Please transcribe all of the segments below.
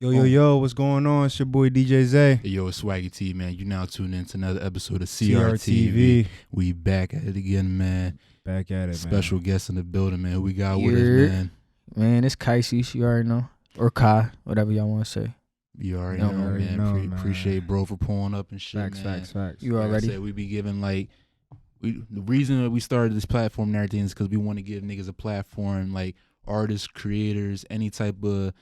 Yo, what's going on? It's your boy DJ Zay. Hey, yo, it's Swaggy T, man. You now tuned in to another episode of CRTV. We back at it again, man. Back at it, Special man. guest in the building, man. Who we got with us, man? Man, it's Kisses, you already know. Or Kai, whatever y'all want to say. You already know, man. man. Appreciate bro for pulling up and shit, Facts. You already. Like I said, we be giving, the reason that we started this platform and everything is because we want to give niggas a platform, like artists, creators, any type of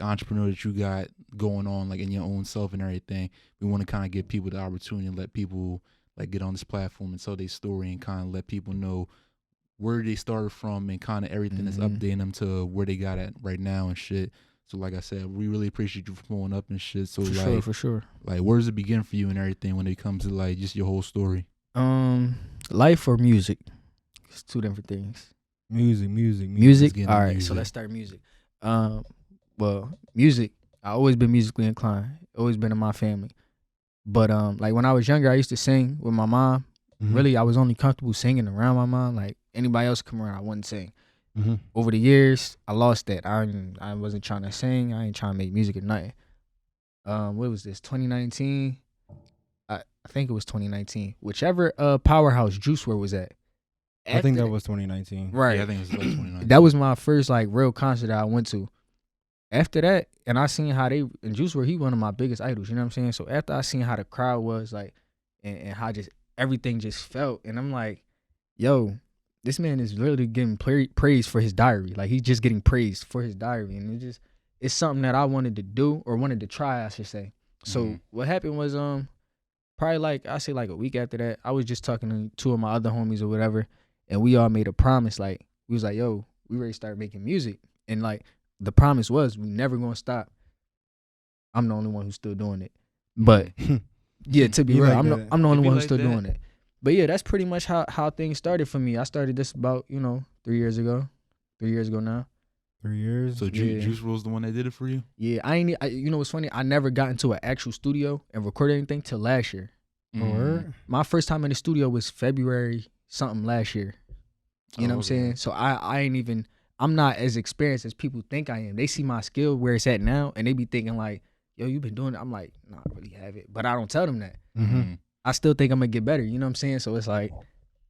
entrepreneur that you got going on in your own self and everything. We want to kind of give people the opportunity and let people get on this platform and tell their story and kind of let people know where they started from and kind of everything that's updating them to where they got at right now and shit. So like I said, we really appreciate you for pulling up and shit. So for sure. Where does it begin for you and everything when it comes to just your whole story? Life or music? It's two different things. Music. All right, so let's start music. Well, music, I always been musically inclined. Always been in my family. But when I was younger, I used to sing with my mom. Mm-hmm. Really, I was only comfortable singing around my mom. Like anybody else come around, I wouldn't sing. Mm-hmm. Over the years, I lost that. I wasn't trying to sing. I ain't trying to make music or nothing. What was this? 2019. I think it was 2019. Whichever powerhouse Juice WRLD was at. I think that was 2019. Right. Yeah, I think it was 2019. That was my first real concert that I went to. After that, and I seen how and Juice WRLD, he one of my biggest idols, you know what I'm saying? So after I seen how the crowd was and how just everything just felt, and I'm like, yo, this man is literally getting praised for his diary. He's just getting praised for his diary. And it's something that I wanted to do or wanted to try, I should say. So what happened was probably a week after that, I was just talking to two of my other homies or whatever, and we all made a promise. We was like, yo, we ready to start making music. And the promise was we never gonna stop. I'm the only one who's still doing it. But yeah, to be real, I'm the only one who's still doing it. But yeah, that's pretty much how things started for me. I started this about 3 years ago. 3 years ago now. 3 years. So Juice WRLD's the one that did it for you? Yeah, you know what's funny? I never got into an actual studio and recorded anything till last year. Or My first time in the studio was February something last year. You know what I'm saying? So I'm not as experienced as people think I am. They see my skill where it's at now, and they be thinking yo, you been doing it. I'm like, nah, I really have it. But I don't tell them that. Mm-hmm. I still think I'm going to get better. You know what I'm saying? So it's yeah,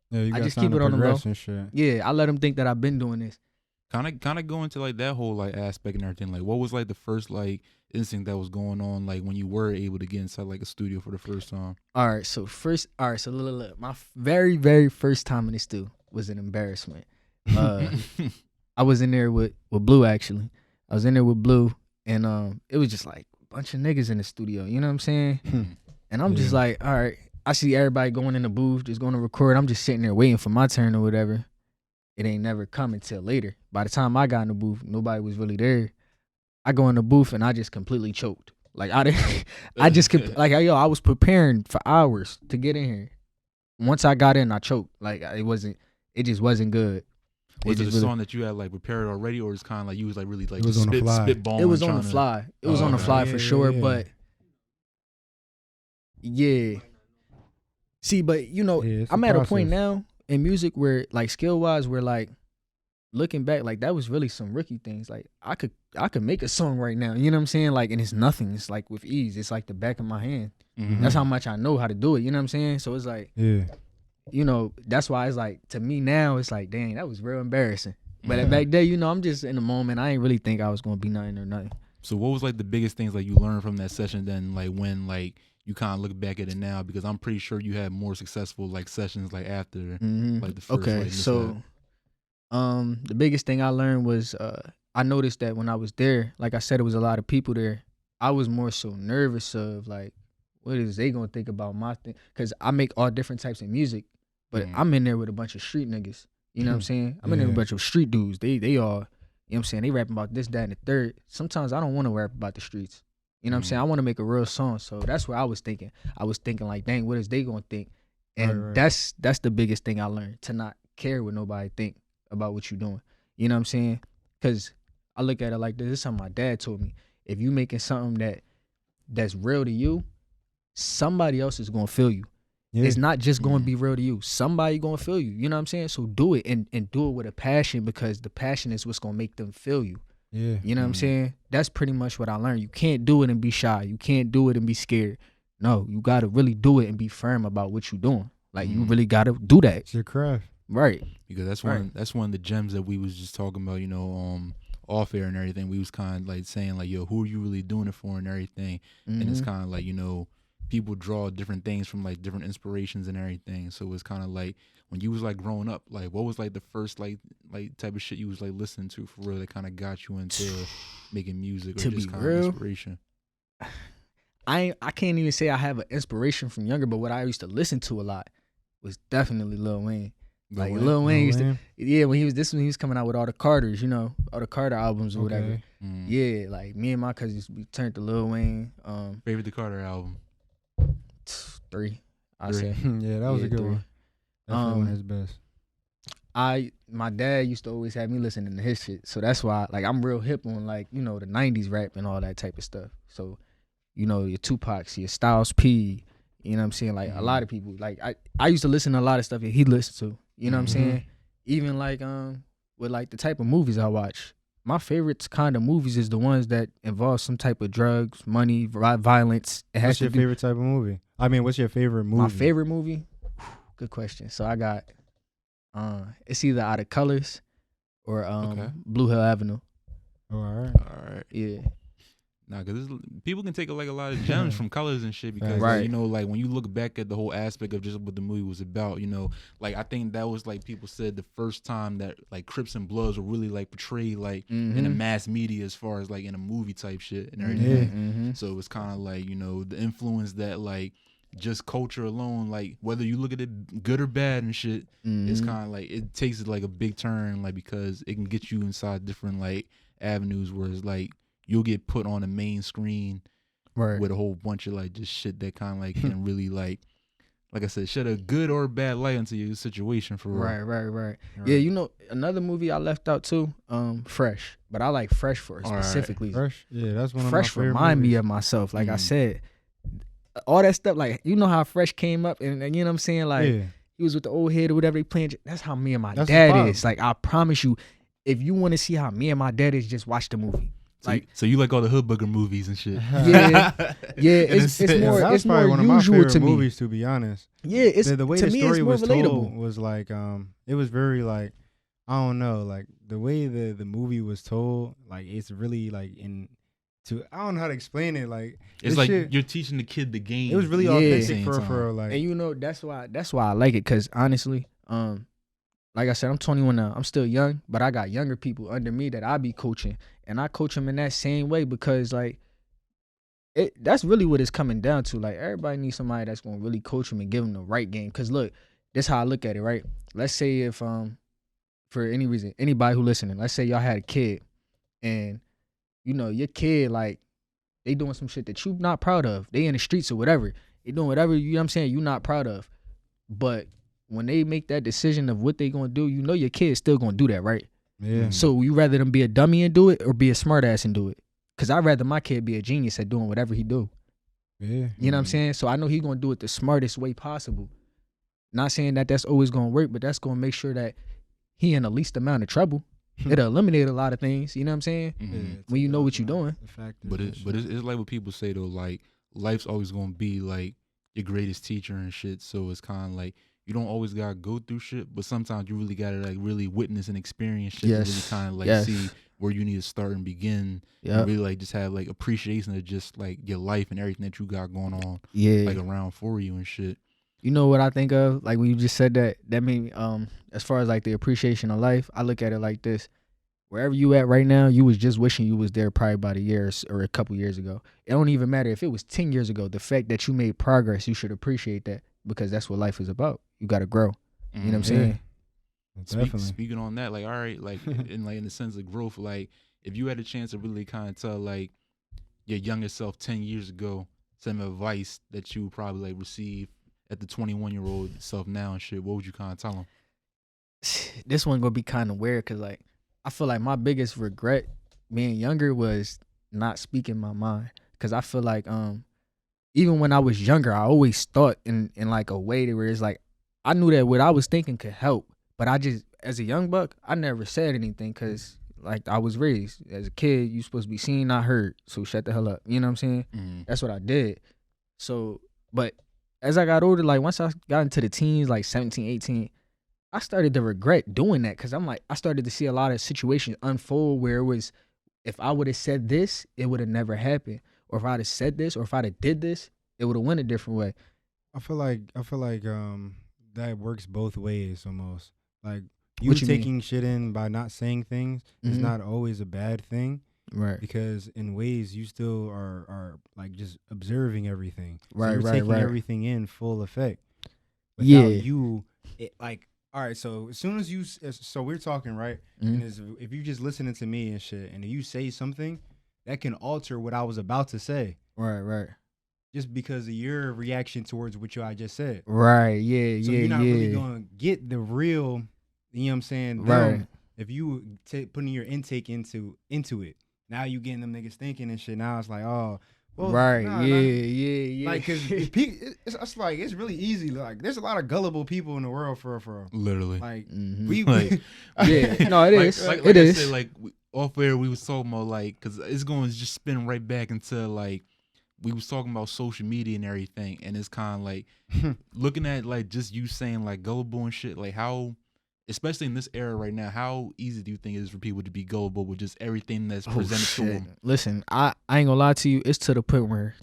you I got just keep it on the low. and shit. Yeah, I let them think that I've been doing this. Kind of go into that whole aspect and everything. What was the first instinct that was going on when you were able to get inside a studio for the first time? All right, so look, my very, very first time in the studio was an embarrassment. I was in there with Blue, actually. I was in there with Blue, and it was just a bunch of niggas in the studio, you know what I'm saying? And I'm just all right, I see everybody going in the booth, just going to record. I'm just sitting there waiting for my turn or whatever. It ain't never coming till later. By the time I got in the booth, nobody was really there. I go in the booth and I just completely choked. I was preparing for hours to get in here. Once I got in, I choked. It just wasn't good. Was it a song that you had prepared already, or it's kind of you was really it was on the fly. spitballing? It was on the fly. It was on the fly for sure, but yeah. See, but I'm at a point now in music where skill wise, where looking back, that was really some rookie things. I could make a song right now, you know what I'm saying? And it's nothing. It's with ease. It's the back of my hand. Mm-hmm. That's how much I know how to do it. You know what I'm saying? So it's yeah. That's why it's to me now, it's dang, that was real embarrassing. But back then, I'm just in the moment. I ain't really think I was going to be nothing or nothing. So what was the biggest things you learned from that session then, when you kind of look back at it now? Because I'm pretty sure you had more successful sessions after the first. Okay, so the biggest thing I learned was I noticed that when I was there, like I said, it was a lot of people there. I was more so nervous of what is they gonna think about my thing? Because I make all different types of music, but I'm in there with a bunch of street niggas. You know what I'm saying? I'm in there with a bunch of street dudes. They all, you know what I'm saying? They rapping about this, that, and the third. Sometimes I don't want to rap about the streets. You know what I'm saying? I want to make a real song. So that's what I was thinking. I was thinking dang, what is they gonna think? And that's the biggest thing I learned, to not care what nobody think about what you're doing. You know what I'm saying? Because I look at it like this. This is something my dad told me. If you making something that's real to you, somebody else is gonna feel you. Yeah. It's not just gonna be real to you. Somebody gonna feel you. You know what I'm saying? So do it and do it with a passion, because the passion is what's gonna make them feel you. Yeah. You know what I'm saying? That's pretty much what I learned. You can't do it and be shy. You can't do it and be scared. No, you got to really do it and be firm about what you're doing. Like, you really got to do that. It's your craft. Right. Because that's one of the gems that we was just talking about, you know, off air and everything. We was kind of like saying like, yo, who are you really doing it for and everything? And it's kind of like, you know, people draw different things from like different inspirations and everything. So it's kind of like when you was like growing up, like what was like the first like type of shit you was like listening to for real that kind of got you into making music or To just be kind real, of inspiration? I can't even say I have an inspiration from younger, but what I used to listen to a lot was definitely Lil Wayne. Like Lil Wayne used to, when he was coming out with all the Carters, you know, all the Carter albums or whatever. Yeah, like me and my cousins, we turned to Lil Wayne. Favorite the Carter album? 3, I say. Yeah, that was a good 3. one. Definitely one of his best. My dad used to always have me listening to his shit, so that's why like I'm real hip on like, you know, the 90s rap and all that type of stuff. So, you know, your Tupacs, your Styles P, you know what I'm saying? Like a lot of people, like I used to listen to a lot of stuff that he listened to. You know what I'm saying? Even like with like the type of movies I watch. My favorite kind of movies is the ones that involve some type of drugs, money, violence. What's your favorite type of movie? I mean, what's your favorite movie? My favorite movie? Good question. So I got it's either Out of Colors or Blue Hill Avenue. Oh, all right. Yeah. Nah, because people can take like a lot of gems from colors and shit because like, you know, like when you look back at the whole aspect of just what the movie was about, you know, like I think that was like people said the first time that like Crips and Bloods were really like portrayed like in the mass media as far as like in a movie type shit and everything. So it was kind of like, you know, the influence that like just culture alone, like whether you look at it good or bad and shit, it's kind of like it takes it like a big turn, like because it can get you inside different like avenues where it's like you'll get put on a main screen with a whole bunch of like just shit that kind of like can really like I said, shed a good or bad light into your situation for real. Right. Yeah, you know, another movie I left out too, Fresh. But I like Fresh for specifically. Fresh? Yeah, that's one of Fresh my favorite remind movies. me of myself. Like I said, all that stuff, like, you know how Fresh came up and you know what I'm saying? Like, he was with the old head or whatever they playing. That's how me and my dad is. Like, I promise you, if you want to see how me and my dad is, just watch the movie. Like, so you like all the hood booger movies and shit. Yeah, it's more that was more probably one of my usual favorite to me. movies, to be honest. Yeah, it's the way to the me story it's more was relatable. told was like it was very like, I don't know, like the way the movie was told, like it's really like I don't know how to explain it. Like it's like you're teaching the kid the game. It was really authentic for like, and you know that's why I like it, because honestly, like I said, I'm 21 now. I'm still young, but I got younger people under me that I be coaching, and I coach them in that same way because like that's really what it's coming down to. Like everybody needs somebody that's gonna really coach them and give them the right game. Cause look, this how I look at it, right? Let's say if for any reason, anybody who listening, let's say y'all had a kid, and you know your kid like they doing some shit that you not proud of. They in the streets or whatever. They doing whatever, you know what I'm saying, you not proud of. But when they make that decision of what they gonna do, you know your kid's still gonna do that, right? Yeah. So you rather them be a dummy and do it or be a smart ass and do it? Cause I'd rather my kid be a genius at doing whatever he do. Yeah. You know what I'm saying? So I know he gonna do it the smartest way possible. Not saying that that's always gonna work, but that's gonna make sure that he in the least amount of trouble. It'll eliminate a lot of things. You know what I'm saying? When you know what you're doing. But it's like what people say though, like life's always gonna be like your greatest teacher and shit. So it's kind of like you don't always gotta go through shit, but sometimes you really gotta like really witness and experience shit to really kind of like see where you need to start and begin. And really like just have like appreciation of just like your life and everything that you got going on. Like around for you and shit. You know what I think of? Like when you just said that made me as far as like the appreciation of life, I look at it like this. Wherever you at right now, you was just wishing you was there probably about a year or a couple years ago. It don't even matter if it was 10 years ago. The fact that you made progress, you should appreciate that, because that's what life is about. You got to grow. You know what I'm saying? Definitely. Speaking on that, like, all right, like in the sense of growth, like if you had a chance to really kind of tell like your younger self 10 years ago some advice that you would probably like receive at the 21-year-old self now and shit, what would you kind of tell them? This one gonna be kind of weird because like I feel like my biggest regret being younger was not speaking my mind, because I feel like even when I was younger, I always thought in like a way where it's like I knew that what I was thinking could help, but I just, as a young buck, I never said anything because like I was raised. As a kid, you supposed to be seen, not heard. So shut the hell up. You know what I'm saying? That's what I did. So, but as I got older, like once I got into the teens, like 17, 18, I started to regret doing that because I'm like, I started to see a lot of situations unfold where it was, if I would have said this, it would have never happened. Or if I'd have said this, or if I'd have did this, it would have went a different way. I feel like that works both ways almost. Like you What you taking mean? shit in by not saying things is Mhm. not always a bad thing. Right. Because in ways you still are like just observing everything. So Right, you're right, taking right. everything in full effect. Without Yeah. you, like, all right, so as soon as you, so we're talking, right? Mhm. And if you just listening to me and shit, and you say something, that can alter what I was about to say. Right. Just because of your reaction towards what I just said. Right. Yeah. So yeah. you're not yeah. really going to get the real, you know what I'm saying? Right. Them, if you putting your intake into it. Now you getting them niggas thinking and shit. Now it's like, oh, well, right. nah, Yeah. like, cause it's like it's really easy. Like, there's a lot of gullible people in the world for Literally. like Mhm. we Like, yeah. No, it is. Like It I is. said, like off air, we was talking about like, cause it's going to just spin right back into like, we was talking about social media and everything, and it's kind of like looking at like just you saying like gullible and shit. Like how, especially in this era right now, how easy do you think it is for people to be gullible with just everything that's presented to them? Listen, I ain't gonna lie to you. It's to the point where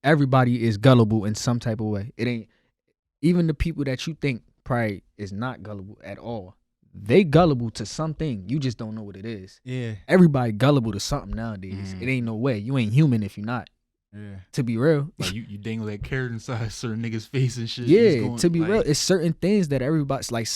everybody is gullible in some type of way. It ain't even the people that you think probably is not gullible at all. They gullible to something. You just don't know what it is. yeah. Everybody gullible to something nowadays. It ain't no way. You ain't human if you're not. Yeah. To be real. Like you dangle that carrot inside certain niggas' face and shit. Yeah, It's going, to be like, real, it's certain things that everybody's like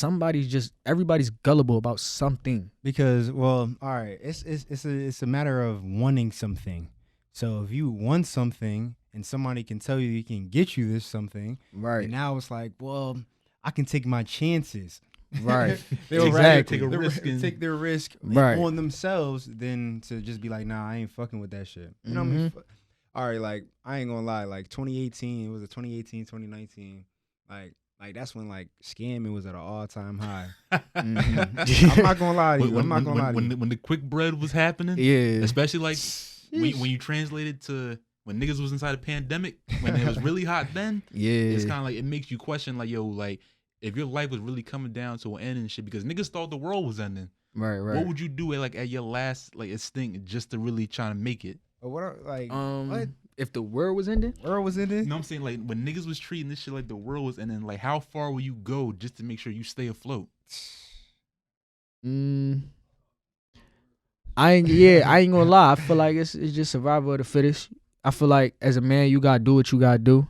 everybody's gullible about something. Because, well, all right, it's a matter of wanting something. So if you want something and somebody can tell you can get you this something, Right. and now it's like, well, I can take my chances. Right. They'll Exactly. rather Take a risk and- take their risk Right. on themselves than to just be like, nah, I ain't fucking with that shit. You know what I mean? All right, like, I ain't gonna lie, like 2018, it was a 2018, 2019, like that's when like scamming was at an all-time high. I'm not gonna lie to you. I'm not gonna lie to you. When the quick bread was happening, Yeah. especially like when you translated to when niggas was inside a pandemic, when it was really hot then, Yeah. it's kind of like, it makes you question like, yo, like if your life was really coming down to an end and shit, because niggas thought the world was ending. Right. What would you do at your last like instinct just to really try to make it? But what If the world was ending? world was in it? You know what I'm saying? Like when niggas was treating this shit like the world was ending, like how far will you go just to make sure you stay afloat? I ain't gonna lie. I feel like it's just survival of the fittest. I feel like as a man, you gotta do what you gotta do.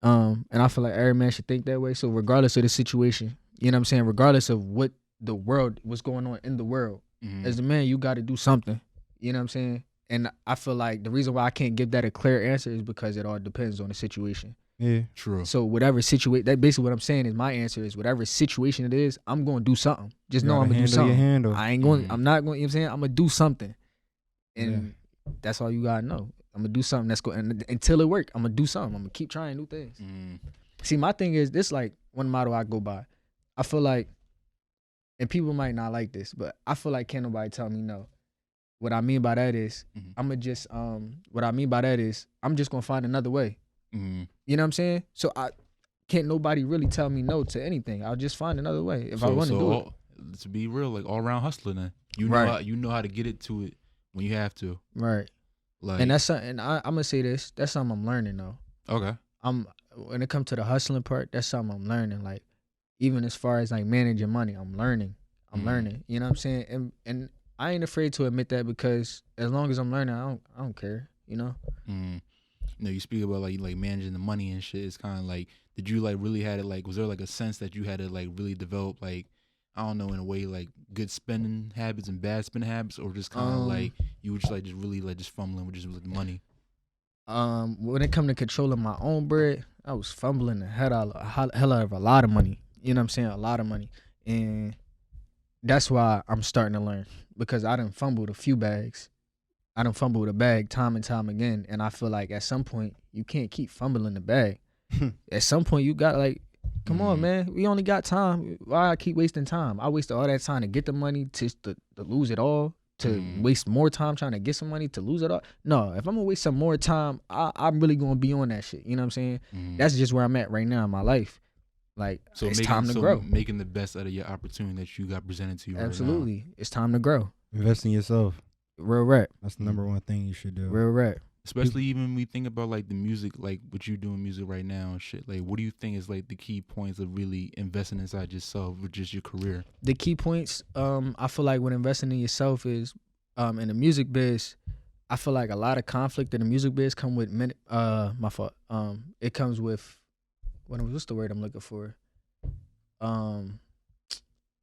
And I feel like every man should think that way. So regardless of the situation, you know what I'm saying? Regardless of what's going on in the world, as a man, you gotta do something. You know what I'm saying? And I feel like the reason why I can't give that a clear answer is because it all depends on the situation. Yeah. True. So whatever situation, that basically what I'm saying is my answer is whatever situation it is, I'm going to do something. Just know I'm going to do something. Handle. I ain't going, I'm not going, you know what I'm saying? I'm going to do something. And that's all you got to know. I'm going to do something that's going, and until it work, I'm going to do something. I'm going to keep trying new things. See, my thing is this, like one motto I go by. I feel like, and people might not like this, but I feel like can't nobody tell me no. What I mean by that is, I'm just gonna find another way. You know what I'm saying? So can't nobody really tell me no to anything. I'll just find another way if I want to do it. To be real, like all around hustling, then you know how to get it to it when you have to. Right. Like, And that's something. I'm gonna say this. That's something I'm learning though. okay. When it comes to the hustling part, that's something I'm learning. Like even as far as like managing money, I'm learning. You know what I'm saying? And I ain't afraid to admit that because as long as I'm learning, I don't care. You know. You know, you speak about like managing the money and shit. It's kind of like, did you like really had it like, was there like a sense that you had to like really develop like, I don't know, in a way like good spending habits and bad spending habits, or just kind of like you were just like just fumbling with just with the money? When it come to controlling my own bread, I was fumbling the hell out of a lot of money. You know what I'm saying? A lot of money. And that's why I'm starting to learn, because I done fumbled a few bags. I done fumbled a bag time and time again. And I feel like at some point you can't keep fumbling the bag. At some point you got like, come on, man. We only got time. Why I keep wasting time? I wasted all that time to get the money to lose it all. to waste more time trying to get some money to lose it all. No, if I'm gonna waste some more time, I'm really gonna be on that shit. You know what I'm saying? That's just where I'm at right now in my life. Like, so it's time to grow. Making the best out of your opportunity that you got presented to you. Absolutely, right now. It's time to grow. Invest in yourself. Real rap. That's the number one thing you should do. Real rap. Especially even when we think about like the music, like what you doing music right now and shit. Like, what do you think is like the key points of really investing inside yourself or just your career? The key points, I feel like when investing in yourself is, in the music biz, I feel like a lot of conflict in the music biz come with my fault. It comes with what's the word I'm looking for?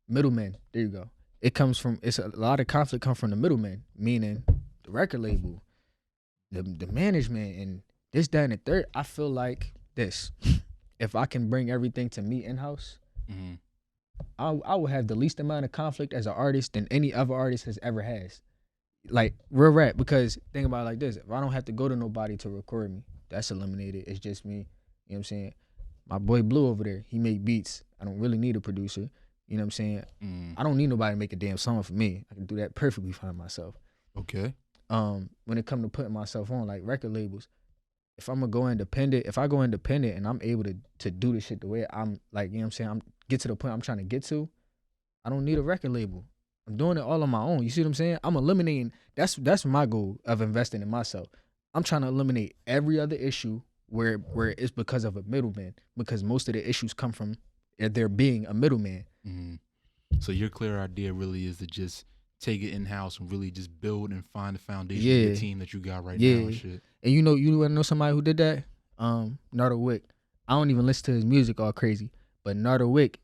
Middlemen. There you go. It's a lot of conflict come from the middlemen, meaning the record label, the management, and this, that, and the third. I feel like this. If I can bring everything to me in house, I will have the least amount of conflict as an artist than any other artist has ever has. Like, real rap, because think about it like this. If I don't have to go to nobody to record me, that's eliminated. It's just me. You know what I'm saying? My boy Blue over there, he make beats. I don't really need a producer. You know what I'm saying? I don't need nobody to make a damn song for me. I can do that perfectly fine myself. Okay. When it comes to putting myself on, like record labels, if I'm gonna go independent, if I go independent and I'm able to do this shit the way I'm, like, you know what I'm saying, I'm get to the point I'm trying to get to, I don't need a record label. I'm doing it all on my own. You see what I'm saying? I'm eliminating, that's my goal of investing in myself. I'm trying to eliminate every other issue where it's because of a middleman, because most of the issues come from there being a middleman. So your clear idea really is to just take it in-house and really just build and find the foundation of the team that you got right now and shit. And you want to know somebody who did that? Nardo Wick. I don't even listen to his music all crazy, but Nardo Wick,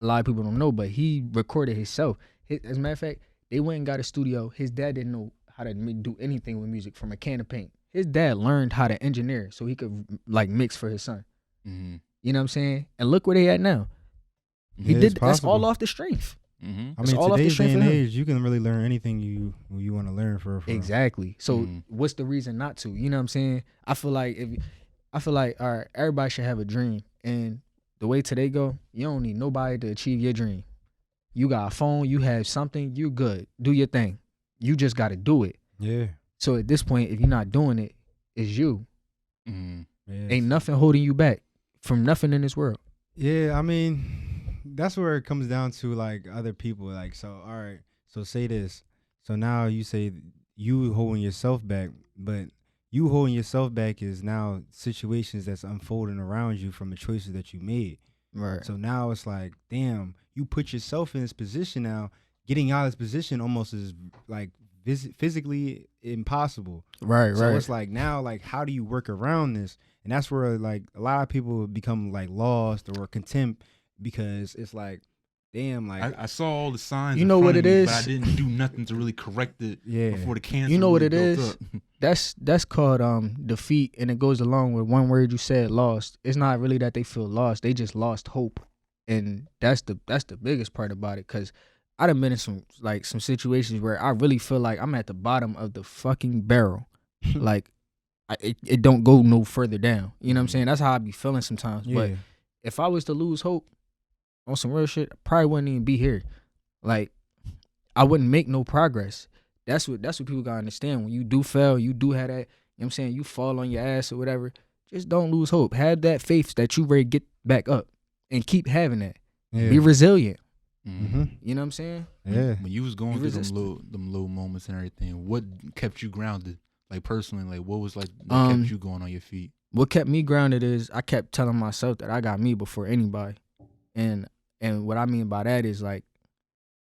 a lot of people don't know, but he recorded himself. As a matter of fact, they went and got a studio. His dad didn't know how to do anything with music from a can of paint. His dad learned how to engineer so he could like mix for his son. You know what I'm saying? And look where they at now. He did. That's all off the strength. I mean, today's day and age, you can really learn anything you want to learn for. Exactly. So what's the reason not to? You know what I'm saying? I feel like all right, everybody should have a dream, and the way today go, you don't need nobody to achieve your dream. You got a phone, you have something, you good. Do your thing. You just got to do it. Yeah. So at this point, if you're not doing it, it's you. Yes. Ain't nothing holding you back from nothing in this world. Yeah, I mean, that's where it comes down to, like, other people. Like, so, all right, so say this. So now you say you holding yourself back, but you holding yourself back is now situations that's unfolding around you from the choices that you made. Right. So now it's like, damn, you put yourself in this position now. Getting out of this position almost is like physically impossible. Right. So it's like now, like, how do you work around this? And that's where, like, a lot of people become like lost or contempt, because it's like, damn, like I saw all the signs. You know what it is, but I didn't do nothing to really correct it. Before the cancer. You know what really it is? That's called defeat, and it goes along with one word you said, lost. It's not really that they feel lost; they just lost hope, and that's the biggest part about it. Cause I done been in some situations where I really feel like I'm at the bottom of the fucking barrel, like it don't go no further down. You know what I'm saying? That's how I be feeling sometimes. Yeah. But if I was to lose hope on some real shit, I probably wouldn't even be here. Like, I wouldn't make no progress. That's what people gotta understand. When you do fail, you do have that, you know what I'm saying, you fall on your ass or whatever, just don't lose hope. Have that faith that you ready to get back up and keep having that. Yeah. Be resilient. Mm-hmm. You know what I'm saying? Yeah. When you was going through them low moments and everything, what kept you grounded? Like, personally, like, what was like that kept you going on your feet? What kept me grounded is I kept telling myself that I got me before anybody. And what I mean by that is, like,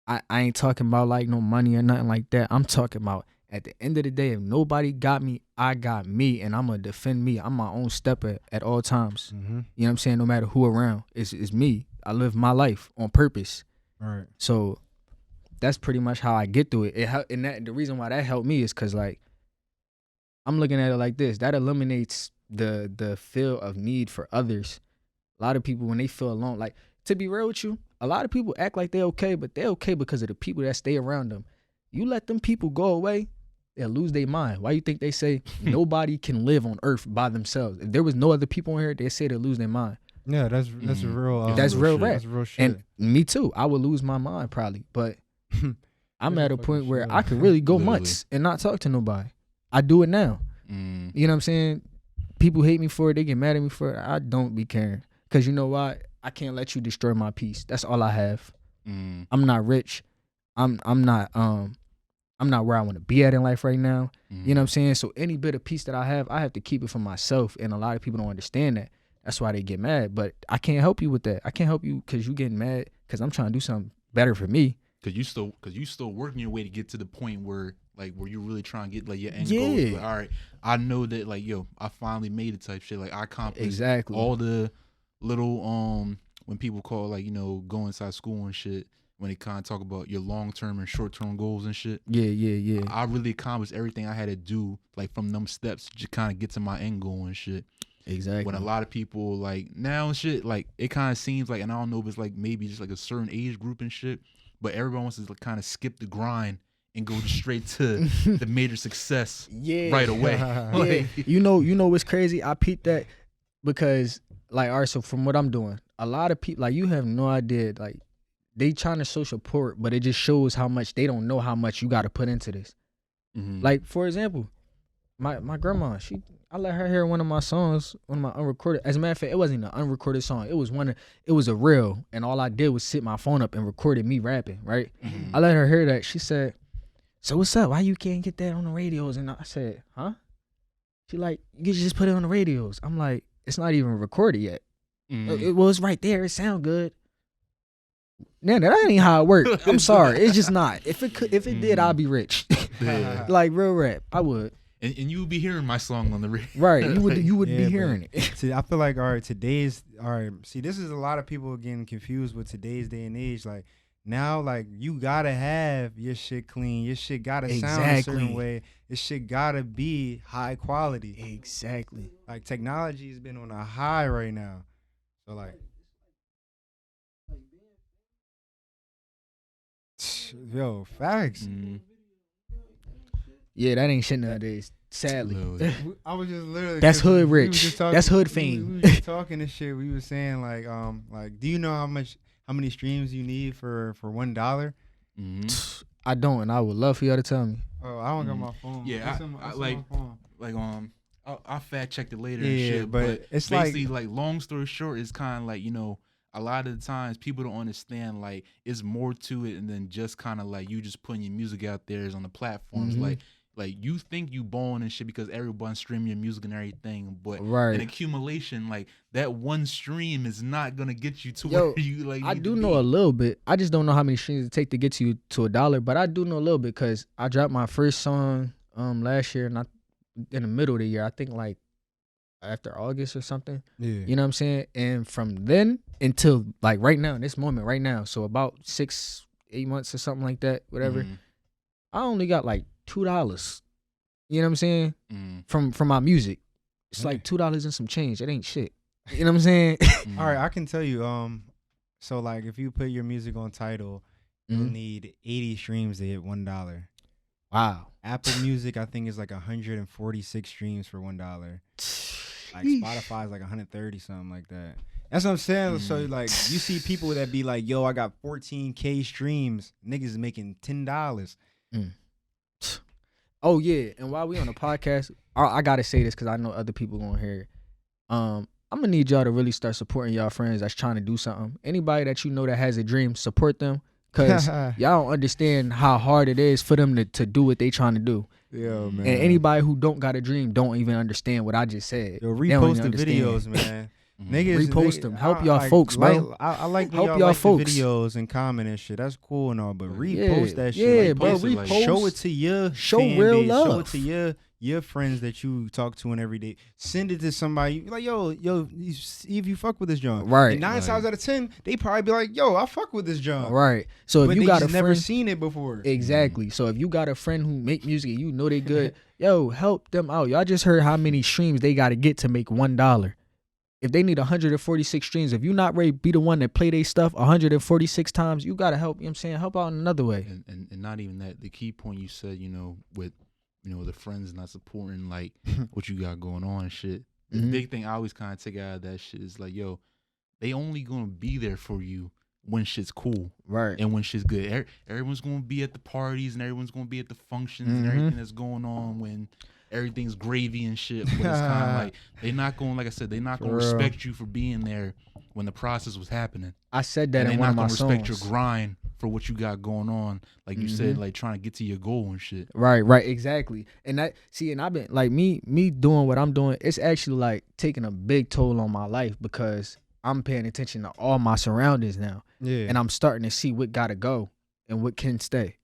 I ain't talking about like no money or nothing like that. I'm talking about at the end of the day, if nobody got me, I got me, and I'm gonna defend me. I'm my own stepper at all times. Mm-hmm. You know what I'm saying? No matter who around, it's me. I live my life on purpose. All right. So that's pretty much how I get through it. And the reason why that helped me is because, like, I'm looking at it like this. That eliminates the feel of need for others. A lot of people, when they feel alone, like, to be real with you, a lot of people act like they're okay, but they're okay because of the people that stay around them. You let them people go away, they'll lose their mind. Why you think they say nobody can live on earth by themselves? If there was no other people in here, they say they'll lose their mind. Yeah, that's a real. That's real shit. rap. That's real shit. And me too. I would lose my mind probably, but I'm That's at a a point fucking where show. I could really go Literally. months and not talk to nobody. I do it now. Mm. You know what I'm saying? People hate me for it. They get mad at me for it. I don't be caring. Because you know why? I can't let you destroy my peace. That's all I have. Mm. I'm not rich. I'm not where I want to be at in life right now. Mm. You know what I'm saying? So any bit of peace that I have to keep it for myself. And a lot of people don't understand that. That's why they get mad. But I can't help you with that. I can't help you because you getting mad because I'm trying to do something better for me. Cause you still working your way to get to the point where you're really trying to get like your end Yeah. goals. Like, all right, I know that like I finally made it type shit. Like I accomplished Exactly. all the little when people call like go inside school and shit, when they kind of talk about your long term and short term goals and shit. Yeah. I really accomplished everything I had to do like from them steps to kind of get to my end goal and shit. Exactly. When a lot of people like now and shit, like it kind of seems like, and I don't know if it's like maybe just like a certain age group and shit, but everyone wants to like, kind of skip the grind and go straight to the major success right away. Yeah. You know what's crazy? I peeped that because like, all right, so from what I'm doing, a lot of people, like, you have no idea, like, they trying to show support, but it just shows how much they don't know how much you got to put into this. Mm-hmm. Like, for example, my grandma, I let her hear one of my songs, one of my unrecorded. As a matter of fact, it wasn't an unrecorded song. It was a reel, and all I did was sit my phone up and recorded me rapping, right? Mm-hmm. I let her hear that. She said, "So what's up? Why you can't get that on the radios?" And I said, "Huh?" She like, "You can just put it on the radios." I'm like, "It's not even recorded yet." Mm-hmm. Well, it's right there. It sound good. Nah, that ain't how it worked. I'm sorry. It's just not. If it did, I'd be rich. Yeah. Like real rap, I would. And you would be hearing my song on the radio. Right. You would Yeah, be but hearing it. See, I feel like see, this is a lot of people getting confused with today's day and age. Like now, like you gotta have your shit clean. Your shit gotta sound a certain Exactly. way. Your shit gotta be high quality. Exactly. Like technology has been on a high right now. So like, yo, facts. Mm-hmm. Yeah, that ain't shit nowadays. Sadly. Literally. I was just literally. That's hood we was rich. just talking- That's hood we fame. was just talking this shit. We was saying like, do you know how many streams you need for $1? Mm-hmm. I don't, and I would love for y'all to tell me. Oh, I don't got my phone. Yeah, It's in I it's like- on my phone. Like I'll fact check it later Yeah, and shit. but it's like- basically like long story short, it's kind of like a lot of the times people don't understand like it's more to it, and then just kind of like you just putting your music out there on the platforms. Mhm. Like you think you balling and shit because everyone's streaming your music and everything, but Right. in accumulation, like that one stream is not gonna get you to Yo, where you like. I need do to know a be. little bit. I just don't know how many streams it take to get you to $1, but I do know a little bit because I dropped my first song last year, not in the middle of the year. I think like after August or something. Yeah. You know what I'm saying? And from then until like right now, in this moment right now, so about 6-8 months or something like that, whatever. Mhm. I only got like $2. You know what I'm saying? Mhm. From my music. It's Yeah. like $2 and some change. It ain't shit. You know what I'm saying? Mhm. All right, I can tell you. So like, if you put your music on Tidal, you'll Mhm. need 80 streams to hit $1. Wow. Apple Music, I think, is like 146 streams for $1. Like Yeesh. Spotify is like 130, something like that. That's what I'm saying. So like, you see people that be like, "Yo, I got 14K streams." Niggas is making $10. Oh yeah, and while we on the podcast, I gotta say this because I know other people gonna hear it. I'm gonna need y'all to really start supporting y'all friends that's trying to do something. Anybody that you know that has a dream, support them, cause y'all don't understand how hard it is for them to do what they trying to do. Yo, man. And anybody who don't got a dream don't even understand what I just said. Yo, They don't repost even the understand. videos, man. Mhm. Niggas, Repost them. Help y'all folks, bro. I like when Help y'all y'all like folks. the videos and comment and shit. That's cool and all, but Yeah, repost that shit. yeah, like, bro. post it, like, Repost. show it to your Show fan real base. Show it love. to your friends that you talk to and every day. Send it to somebody. Like, yo, you see if you fuck with this John. Right. And 9 times out of 10, they probably be like, yo, I fuck with this John. Right. So But if you they got a just never friend, seen it before. exactly. So if you got a friend who make music and you know they good, yo, help them out. Y'all just heard how many streams they got to get to make $1. If they need 146 streams, if you not ready to be the one that play their stuff 146 times, you got to help, you know what I'm saying? Help out in another way. And not even that. The key point you said, with the friends not supporting like what you got going on and shit. The Mhm. big thing I always kind of take out of that shit is like, yo, they only gonna be there for you when shit's cool, Right. and when shit's good. Everyone's gonna be at the parties and everyone's gonna be at the functions and everything that's going on when everything's gravy and shit. But it's kind of like they're not going, like I said, they're not gonna respect you for being there when the process was happening. I said that in one of my songs. They're not gonna respect your grind for what you got going on, like you said, like trying to get to your goal and shit. Right, exactly. And that, see, and I've been like me doing what I'm doing. It's actually like taking a big toll on my life because I'm paying attention to all my surroundings now. Yeah. And I'm starting to see what gotta go and what can stay.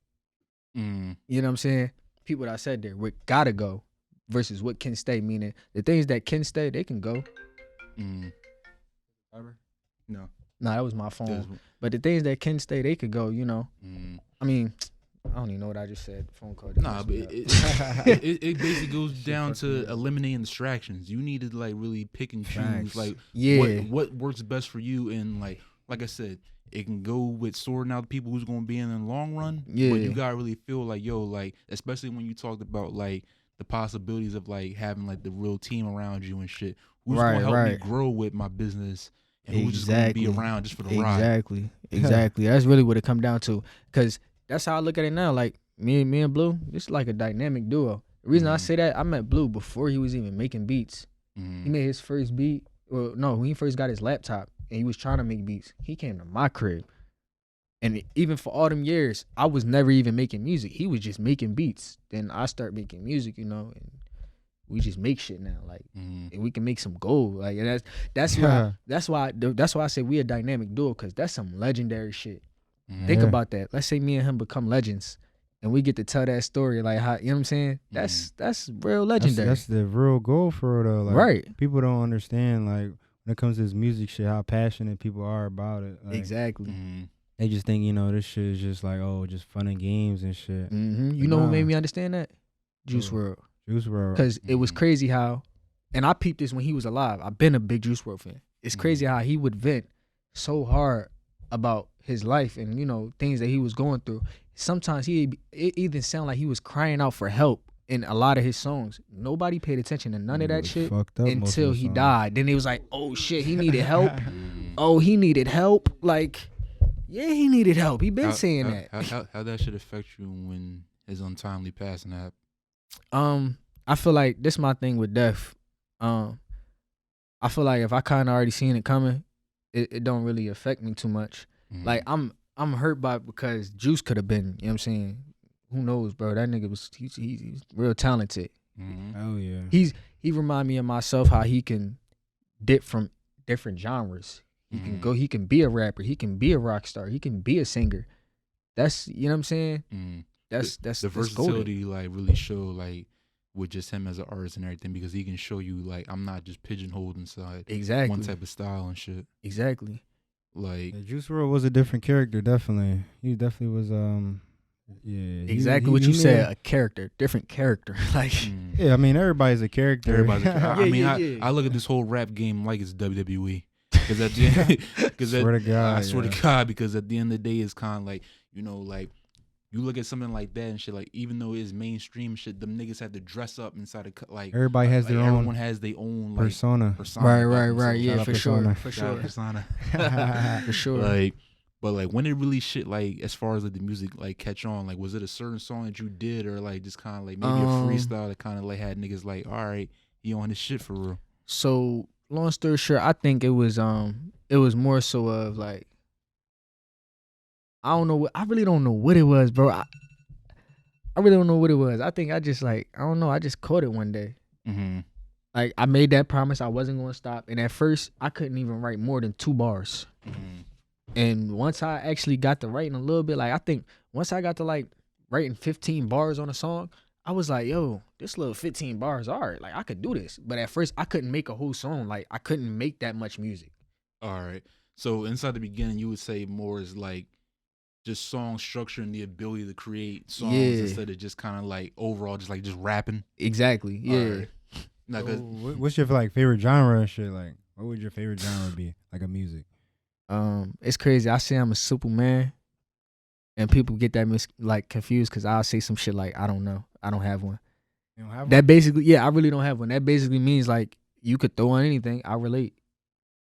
You know what I'm saying? People that I said there, what gotta go versus what can stay, meaning the things that can stay, they can go. No, that was my phone. But the things that can stay, they could go, you know. I mean, I don't even know what I just said. Phone call. Nah, but it basically goes down to eliminating distractions. You need to like really pick and choose like what works best for you, and like I said, it can go with sorting out the people who's gonna be in the long run. Yeah. But you gotta really feel like, yo, like especially when you talked about like the possibilities of like having like the real team around you and shit. Who's gonna help me grow with my business? And who's just gonna be around just for the ride? Exactly. That's really what it come down to. Cause that's how I look at it now. Like me and Blue, it's like a dynamic duo. The reason I say that, I met Blue before he was even making beats. He made his first beat. Well, no, when he first got his laptop and he was trying to make beats, he came to my crib. And even for all them years, I was never even making music. He was just making beats. Then I start making music, you know, and we just make shit now, like, and we can make some gold, like, and that's why I say we a dynamic duo, cause that's some legendary shit. Think about that. Let's say me and him become legends, and we get to tell that story, like how, you know what I'm saying? That's real legendary. That's the real goal for it, though. Like, right. People don't understand, like, when it comes to this music shit, how passionate people are about it. Like, exactly. They just think, you know, this shit is just like, oh, just fun and games and shit. You know who made me understand that? Juice WRLD. Because it was crazy how, and I peeped this when he was alive. I've been a big Juice WRLD fan. It's crazy how he would vent so hard about his life and, you know, things that he was going through. Sometimes it even sounded like he was crying out for help in a lot of his songs. Nobody paid attention to none of that shit until he died. Then it was like, oh shit, he needed help. Oh, he needed help. Like, yeah, he needed help. He been saying that. How that should affect you when his untimely passing happened? I feel like this my thing with death. I feel like if I kind of already seen it coming, it don't really affect me too much. Like I'm hurt by it because Juice could have been, you know what I'm saying? Who knows, bro? That nigga he's real talented. Oh yeah. He remind me of myself, how he can dip from different genres. He can go, he can be a rapper, he can be a rock star, he can be a singer. That's, you know what I'm saying? That's the versatility golden. Like really show like with just him as an artist and everything, because he can show you like I'm not just pigeonholed inside one type of style and shit. Exactly. Like Juice WRLD was a different character, definitely. He definitely was exactly what you said, a character, different character. Like yeah, I mean everybody's a character. I look at this whole rap game like it's WWE. Because at the end, I swear to God, because at the end of the day, it's kind of like, you know, like you look at something like that and shit, like even though it's mainstream shit, them niggas have to dress up inside of like everybody has their own. Everyone has their own like, persona. Right. Yeah, for sure. Persona. For sure. Like, but like when it really shit, like as far as like the music like catch on, like was it a certain song that you did, or like just kind of like maybe a freestyle that kind of like had niggas like, all right, he on his shit for real. So long story short, I think it was more so of like, I really don't know what it was, bro. I really don't know what it was. I think I just like, I don't know, I just caught it one day. Like I made that promise I wasn't going to stop, and at first I couldn't even write more than 2 bars. And once I actually got to writing a little bit, like I think once I got to like writing 15 bars on a song, I was like, yo, this little 15 bars, all right, like I could do this. But at first I couldn't make a whole song. Like I couldn't make that much music. All right. So inside the beginning, you would say more is like just song structure and the ability to create songs instead of just kind of like overall just rapping. Exactly. Yeah. Right. Now, so what's your like favorite genre and shit? Like what would your favorite genre be? Like a music? It's crazy. I say I'm a simple man, and people get that confused because I'll say some shit like I don't know. I don't have one. You don't have that one? Basically, I really don't have one. That basically means like you could throw on anything. I relate.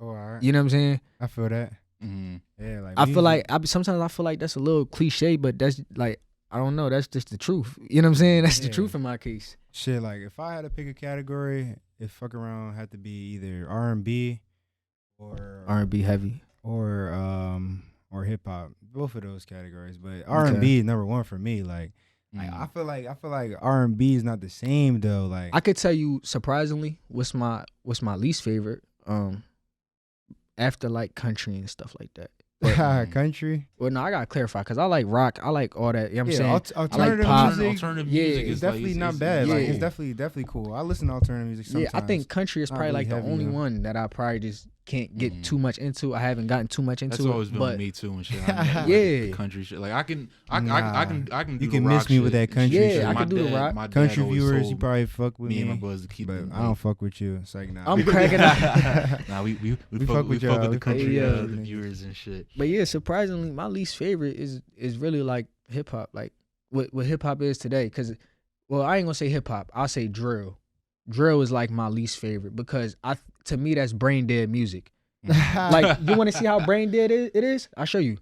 Oh, all right. You know what I'm saying? I feel that. Yeah, like I feel music- like sometimes I feel like that's a little cliche, but that's like I don't know. That's just the truth. You know what I'm saying? That's the Yeah. truth in my case. shit. Like if I had to pick a category, if fuck around had to be either R&B or R&B heavy. or hip hop. Both of those categories, but R&B is number one for me. Like I feel like R&B is not the same though. Like I could tell you surprisingly what's my least favorite. After like country and stuff like that. country. Well, no, I gotta clarify because I like rock. I like all that. You know what I'm saying? Alternative pop. music. Alternative Yeah, music It's is definitely like, not bad. Like yeah. it's definitely cool. I listen to alternative music sometimes. Yeah, I think country is Not probably really like the heavy, only though. one that I probably just can't get too much into. I haven't gotten too much into That's always it. been But with me too and shit. I Yeah. country shit. Like I can do You the can rock miss me with shit that and country shit. shit. Yeah, I My can do the dad- rock. my dad country always viewers, told you probably fuck with me me, and my brothers to keep but it. I don't fuck with you. It's like nah. I'm cracking up. Nah, we We fuck with y'all. the We fuck country with y'all, the niggas. viewers and shit. But yeah, surprisingly, my least favorite is really like hip hop. Like what hip hop is today. Cause well, I ain't gonna say hip hop. I'll say drill. Drill is like my least favorite because to me that's brain dead music. Like you want to see how brain dead it is? I'll show you.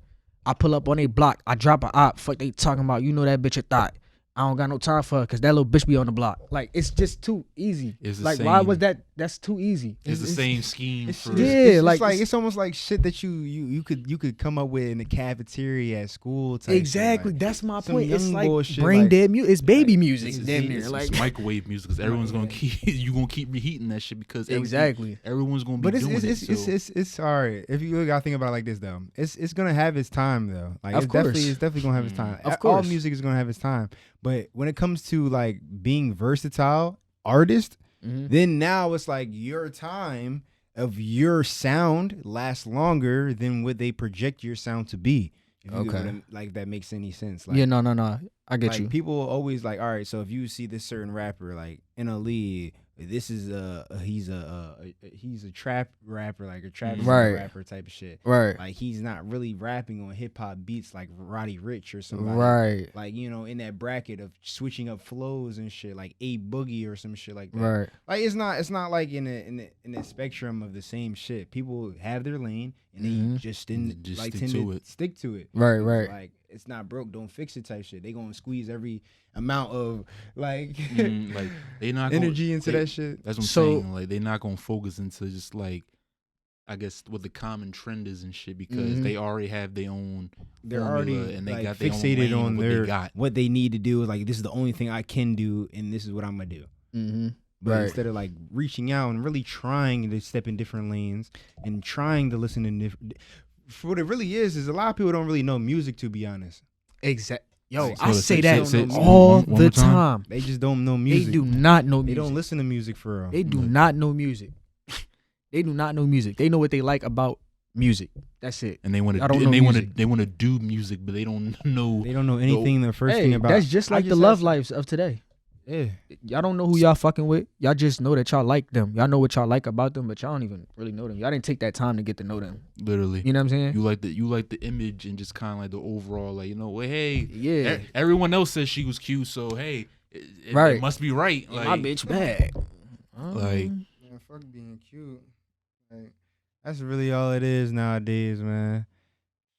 I pull up on a block. I drop a op. Fuck they talking about. You know that bitch a thought. I don't got no time for her because that little bitch be on the block. Like it's just too easy. It's the Like why same- was that? That's too easy. It's the same scheme for Yeah, like, it's it's almost like shit that you could come up with in the cafeteria at school. Type Exactly. Shit. Like, That's my some point. It's young like bullshit, brain like- dead music. It's baby music. It's Damn near. it's Like microwave music because everyone's gonna keep you gonna keep reheating that shit because exactly. everyone's gonna be But doing it. it's alright. If you gotta think about it like this though, it's gonna have its time though. Like Of course. it's definitely gonna have its time. Of All course. music is gonna have its time. But when it comes to like being versatile artist, then now it's like your time of your sound lasts longer than what they project your sound to be. If you get what like that makes any sense. Like, Yeah, no. I get like you. people always like, all right, so if you see this certain rapper like in a league, this is he's a trap rapper, like a trap Right. rapper type of shit. Right. Like he's not really rapping on hip hop beats like Roddy Ricch or somebody. Right. Like, you know, in that bracket of switching up flows and shit, like A Boogie or some shit like that. Right. Like it's not like in the spectrum of the same shit. People have their lane and they just didn't Just like stick tend to to it. stick to it. Right, It's right. Like it's not broke, don't fix it type shit. They gonna squeeze every amount of like Like they not gonna, energy into they- that shit. That's what I'm So- saying. Like they're not gonna focus into just like I guess what the common trend is and shit because they already have their own. They're formula already and they like, got their own fixated lane on of what they their got. what they need to do. Like this is the only thing I can do, and this is what I'm gonna do. Mm-hmm. But Right. instead of like reaching out and really trying to step in different lanes and trying to listen to different, for what it really is a lot of people don't really know music, to be honest. Exact. Yo, Like, I so say say- that say- say- all one more the time. time. They just don't know music. They do not know They music. don't listen to music for real. They do not know music. They do not know music. They know what they like about music. That's it. And they want I to don't and know they want to music. they want to do music, but they don't know. They don't know anything. The first Hey, thing about that's just I like the had love some- lives of today. Yeah, Y'all don't know who y'all fucking with. Y'all just know that y'all like them. Y'all know what y'all like about them, but y'all don't even really know them. Y'all didn't take that time to get to know them. Literally, You know what I'm saying? you like the image and just kind of like the overall, like well, hey, Yeah. everyone else says she was cute, so hey, it Right. must be right. Like, My bitch bad. Like- man, fuck being cute. Like, that's really all it is nowadays, man.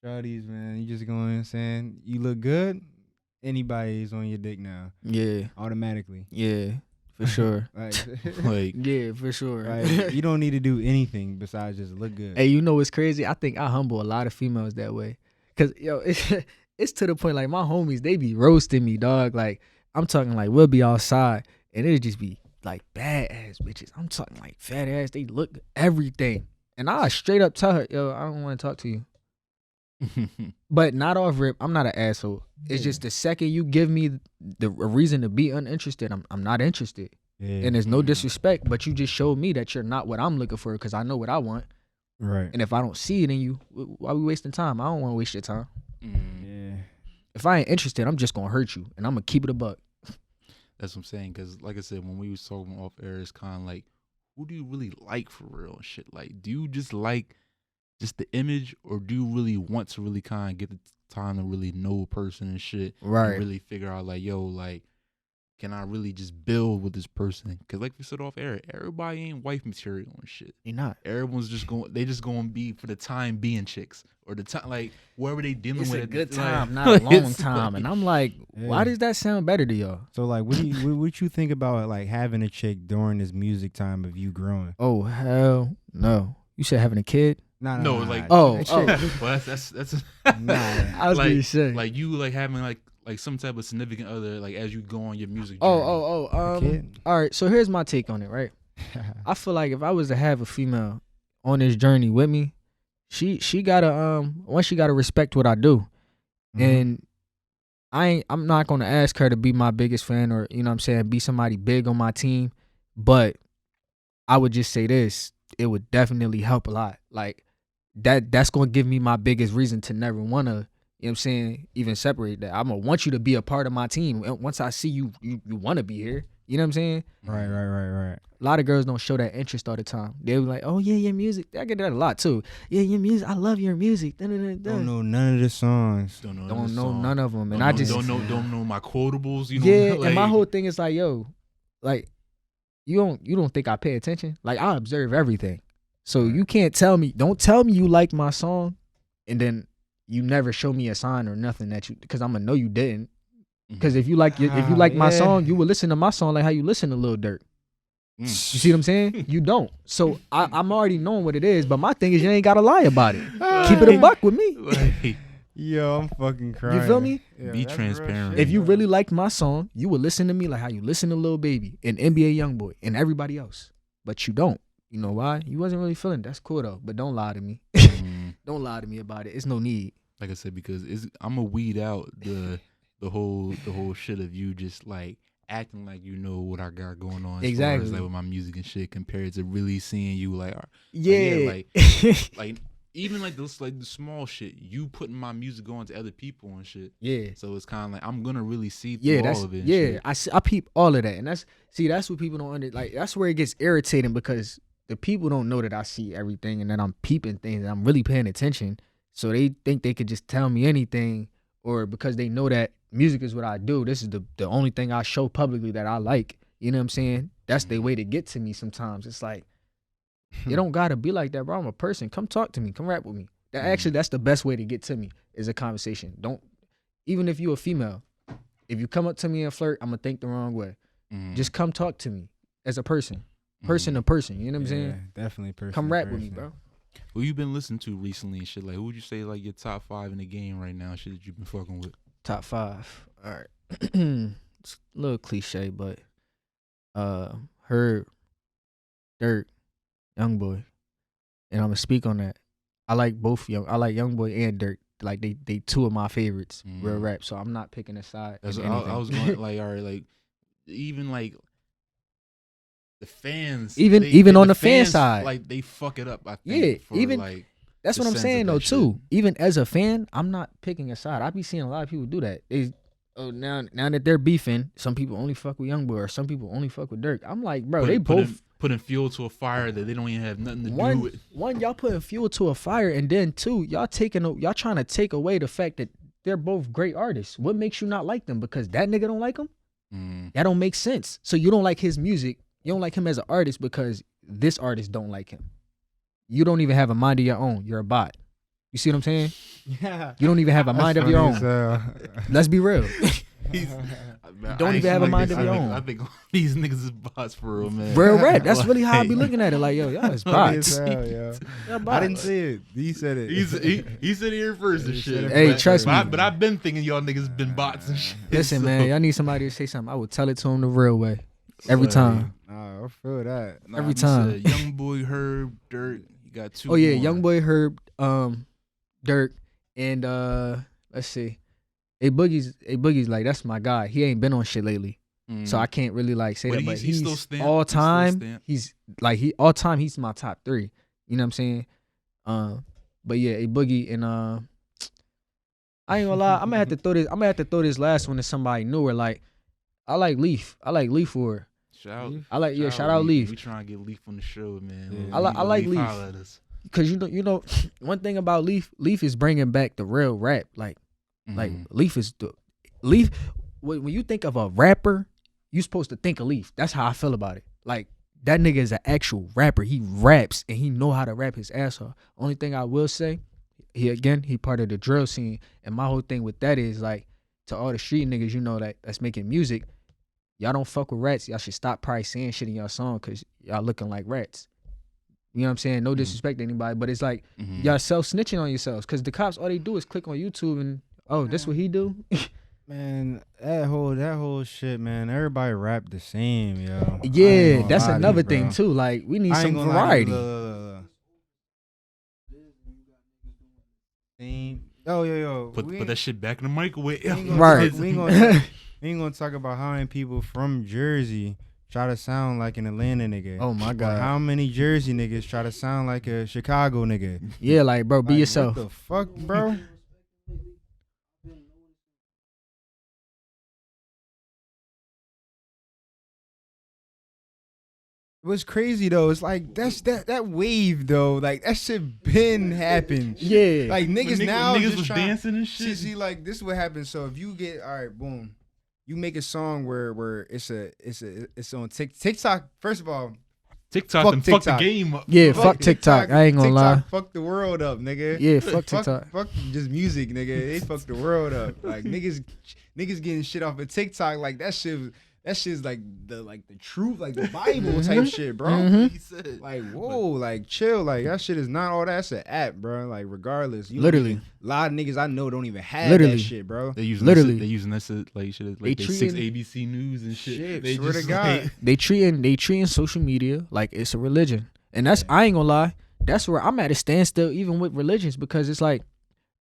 Shawty's, man, you just going and saying you look good. Anybody's on your dick now, Yeah. automatically. Yeah. For sure. Like, like Yeah, for sure. like, you don't need to do anything besides just look good. Hey, you know what's crazy? I think I humble a lot of females that way. Cause yo, it's to the point like my homies, they be roasting me, dog. Like I'm talking like we'll be outside and it'll just be like bad ass bitches. I'm talking like fat ass. They look everything. And I straight up tell her, yo, I don't want to talk to you. But not off rip. I'm not an asshole. It's just the second you give me a reason to be uninterested, I'm not interested. Yeah, And there's no disrespect, but you just showed me that you're not what I'm looking for because I know what I want. right. And if I don't see it in you, why we wasting time? I don't want to waste your time. Yeah, If I ain't interested, I'm just gonna hurt you, and I'm gonna keep it a buck. That's what I'm saying. Because, like I said, when we was talking off air, it's kind of like, who do you really like for real and shit? Like, do you just like just the image, or do you really want to really kind of get the time to really know a person and shit? Right. And really figure out, like, yo, like, can I really just build with this person? Because like we said off air, everybody ain't wife material and shit. They not. Everyone's just going to be for the time being chicks or the time like wherever they dealing It's with a it. good like, time, not a long it's time. like- And I'm like, why Yeah. does that sound better to y'all? So like, what you think about like having a chick during this music time of you growing? Oh hell no! You said having a kid? Nah, No, nah, like- Oh, that oh. shit- well, that's Nah. I was like, gonna say. like you like having like some type of significant other like as you go on your music journey. Oh. kid? All right. So here's my take on it. Right. I feel like if I was to have a female on this journey with me, she gotta she gotta respect what I do, Mhm. and I'm not gonna ask her to be my biggest fan or you know what I'm saying be somebody big on my team, but I would just say this: it would definitely help a lot. Like that's gonna give me my biggest reason to never wanna. You know what I'm saying? Even separate that. I'm going to want you to be a part of my team. And once I see you want to be here. You know what I'm saying? Right. A lot of girls don't show that interest all the time. They'll be like, oh, yeah, your music. I get that a lot, too. Yeah, your music. I love your music. Don't know none of the songs. Don't know, Don't this know song. none of them. And Don't I know- just. don't know my quotables. You Yeah, know, and my like- whole thing is like, yo, like, you don't think I pay attention? Like, I observe everything. So Right. you can't tell me, don't tell me you like my song and then you never show me a sign or nothing that you, because I'm gonna know you didn't. Because if you like my yeah. song, you would listen to my song like how you listen to Lil Durk. You see what I'm saying? You don't. So I'm already knowing what it is, but my thing is you ain't gotta lie about it. Keep it a buck with me. Like, Yo, I'm fucking crying. You feel me? Yeah, Be that's real transparent. shit, If you bro. really liked my song, you would listen to me like how you listen to Lil Baby and NBA Youngboy and everybody else. But you don't. You know why? You wasn't really feeling it. That's cool though. But don't lie to me. Don't lie to me about it. It's no need. like I said, because I'm gonna weed out the whole shit of you just like acting like you know what I got going on as far Exactly. as like with my music and shit compared to really seeing you like Yeah. like even like those like the small shit you putting my music on to other people and shit. Yeah. So it's kind of like I'm gonna really see through Yeah, that's all of it. And yeah. shit. I peep all of that, and that's what people don't like. That's where it gets irritating because the people don't know that I see everything and that I'm peeping things and I'm really paying attention. So they think they could just tell me anything, or because they know that music is what I do. This is the only thing I show publicly that I like. You know what I'm saying? That's their way to get to me. Sometimes it's like it don't gotta be like that, bro. I'm a person. Come talk to me. Come rap with me. Actually, that's the best way to get to me is a conversation. Don't even if you're a female. If you come up to me and flirt, I'm gonna think the wrong way. Just come talk to me as a person to person. You know what I'm saying? Yeah, definitely person. Come to rap with me, person. bro. Who you been listening to recently and shit? Like who would you say like your top 5 in the game right now? Shit that you been fucking with. Top 5. All right. It's a little cliche, but Herb, Dirk, Youngboy, and I'm gonna speak on that. I like both Youngboy and Dirk. Like they two of my favorites, real rap. So I'm not picking a side. That's in what anything. I was going like all right like even like the fans Even on the fan side. like they fuck it up. I think. Yeah, for, even- like That's the what I'm sense saying of though that too. shit. Even as a fan, I'm not picking a side. I be seeing a lot of people do that. Now that they're beefing, some people only fuck with Youngboy or some people only fuck with Dirk. I'm like, bro, they both putting fuel to a fire that they don't even have nothing to do one with. y'all putting fuel to a fire, and then two, y'all trying to take away the fact that they're both great artists. What makes you not like them? Because that nigga don't like them? That don't make sense. So you don't like his music. You don't like him as an artist because this artist don't like him. You don't even have a mind of your own. You're a bot. You see what I'm saying? Yeah. You don't even have a mind of your own. Let's be real. Don't even have a mind of your own. I think these niggas is bots for real, man. Real rap. That's really how I be looking at it. Like, yo, y'all is bots. Hell, yeah. Y'all I bots. didn't see it. He said it. He said it here first and He shit. said it Hey, first. trust me. But I've been thinking y'all niggas been bots and shit. Listen, so- man, y'all need somebody to say something. I will tell it to him the real way. Every Like, time. Nah, I feel that. every you time. said Young Boy, Herb, Dirk. You got 2. Oh yeah, more. Youngboy, Herb, Dirk, and let's see. A Boogie's like that's my guy. He ain't been on shit lately. So I can't really like say But that, but he's still he's stamped. all He's still time. stamped. He's like all time. He's my top 3. You know what I'm saying? But yeah, a Boogie and I ain't gonna lie. I'm gonna have to throw this last one to somebody newer. Like I like Leaf. I like Leaf for. Shout Shout out Leaf. We trying to get Leaf on the show, man. Yeah. I like Leaf. holla at us. Cause you know one thing about Leaf is bringing back the real rap. Like Mhm. Leaf is the Leaf. When you think of a rapper you supposed to think a leaf. That's how I feel about it. Like, that nigga is an actual rapper. He raps and he know how to rap his ass off. Only thing I will say, he part of the drill scene. And my whole thing with that is like, to all the street niggas, you know, that's making music, y'all don't fuck with rats. Y'all should stop probably saying shit in y'all song because y'all looking like rats. You know what I'm saying? No disrespect to anybody, but it's like y'all self-snitching on yourselves because the cops, all they do is click on YouTube and, oh, this what he do? Man, that whole shit, man. Everybody rap the same, yo. Yeah, that's another thing too. Like, we need some variety. Yo. Put that shit back in the microwave. Right. We ain't gonna talk about how many people from Jersey try to sound like an Atlanta nigga. Oh my God. How many Jersey niggas try to sound like a Chicago nigga? Yeah, like, bro, be yourself. What the fuck, bro? What's crazy though, it's like that wave though, like that shit been happened. Yeah. Like niggas now niggas just was dancing and shit. See, like this is what happens. So if you get boom, you make a song where it's on TikTok. First of all, TikTok and fuck the game up. Yeah, fuck TikTok. I ain't gonna lie. Fuck the world up, nigga. Yeah, fuck TikTok. Fuck just music, nigga. They fuck the world up. Like niggas getting shit off of TikTok. Like that shit's like the truth, like the Bible type shit, bro. Like, whoa, like chill. Like that shit is not all that. That's an app, bro. Like regardless. Literally. A lot of niggas I know don't even have that shit, bro. They using this like shit like they 6 ABC News and shit. They swear just to God. They treating social media like it's a religion. And that's, I ain't gonna lie, that's where I'm at a standstill even with religions, because it's like,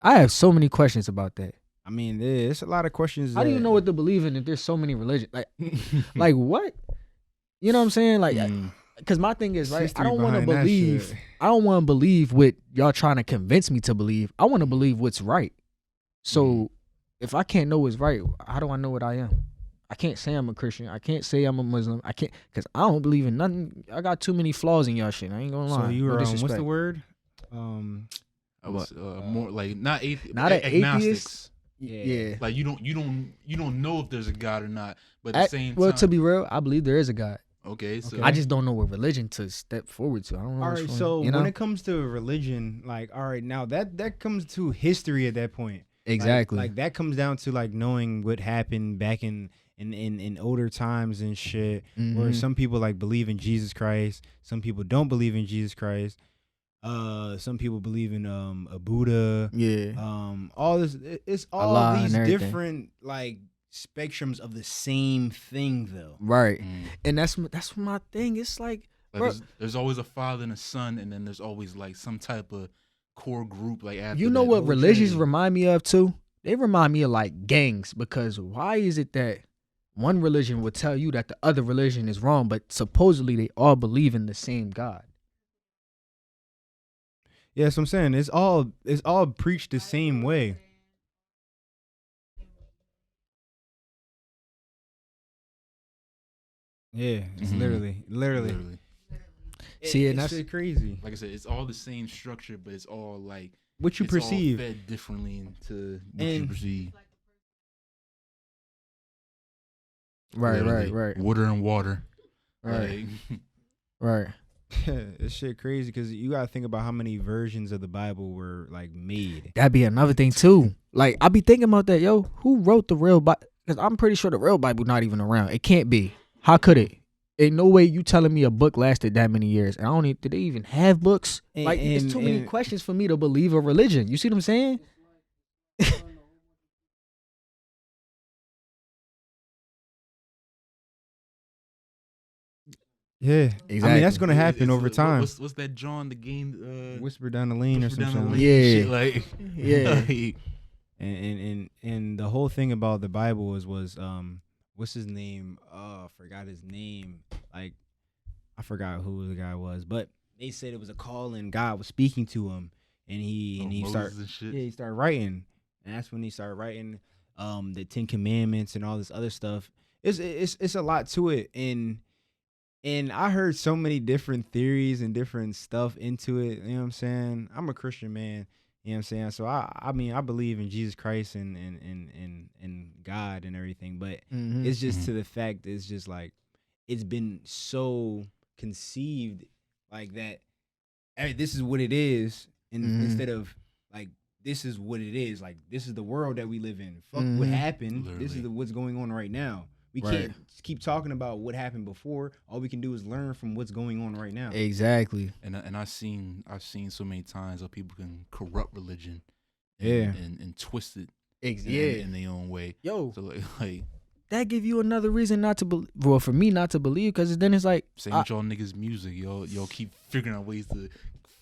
I have so many questions about that. I mean, it's a lot of questions. How do you know what to believe in if there's so many religions? Like, like what? You know what I'm saying? Like, because my thing is, right, I don't want to believe what y'all trying to convince me to believe. I want to believe what's right. So if I can't know what's right, how do I know what I am? I can't say I'm a Christian. I can't say I'm a Muslim. I can't, because I don't believe in nothing. I got too many flaws in y'all shit. I ain't gonna lie. So you were what's the word? I was more like not agnostics. Atheist. Yeah. Like you don't know if there's a God or not, but at the same time. Well, to be real, I believe there is a God. Okay, so I just don't know what religion to step forward to. I don't know. All right, so when it comes to religion, like, all right, now that comes to history at that point. Exactly. Like that comes down to like knowing what happened back in older times and shit. Where some people like believe in Jesus Christ, some people don't believe in Jesus Christ. Some people believe in a Buddha. Yeah. All this, it's all Allah these different like spectrums of the same thing though. Right. And that's my thing. It's like there's always a father and a son, and then there's always like some type of core group like after. You know what religions remind me of too? They remind me of like gangs, because why is it that one religion would tell you that the other religion is wrong, but supposedly they all believe in the same God? Yeah, that's what I'm saying. It's all preached the same way. Yeah, it's literally. See, and that's crazy. Like I said, it's all the same structure, but it's all like what you perceive all fed differently into what you perceive. Right. Water and water. Right. Right. It's shit crazy because you gotta think about how many versions of the Bible were like made. That'd be another thing too. Like I be thinking about that, yo. Who wrote the real Bible? Because I'm pretty sure the real Bible not even around. It can't be. How could it? Ain't no way you telling me a book lasted that many years. And I don't did they even have books? Like it's too many questions for me to believe a religion. You see what I'm saying? Yeah, exactly. I mean that's gonna happen over time. What's that John the game? Whisper down the lane or something. Yeah, like yeah. And the whole thing about the Bible was what's his name? Oh, I forgot his name. Like I forgot who the guy was, but they said it was a call and God was speaking to him, and he started writing, and that's when he started writing the 10 Commandments and all this other stuff. It's a lot to it, and I heard so many different theories and different stuff into it. You know what I'm saying? I'm a Christian man, You know what I'm saying? So I mean, I believe in Jesus Christ and God and everything, but it's just to the fact that it's just like it's been so conceived like that. Hey, this is what it is, and instead of like this is what it is, like this is the world that we live in. Fuck what happened. Literally. This is what's going on right now. We can't keep talking about what happened before. All we can do is learn from what's going on right now. Exactly. And I've seen so many times how people can corrupt religion, and twist it, in their own way. Yo, so like that give you another reason not to believe. Well, for me not to believe, because then it's like same with y'all niggas' music. Y'all keep figuring out ways to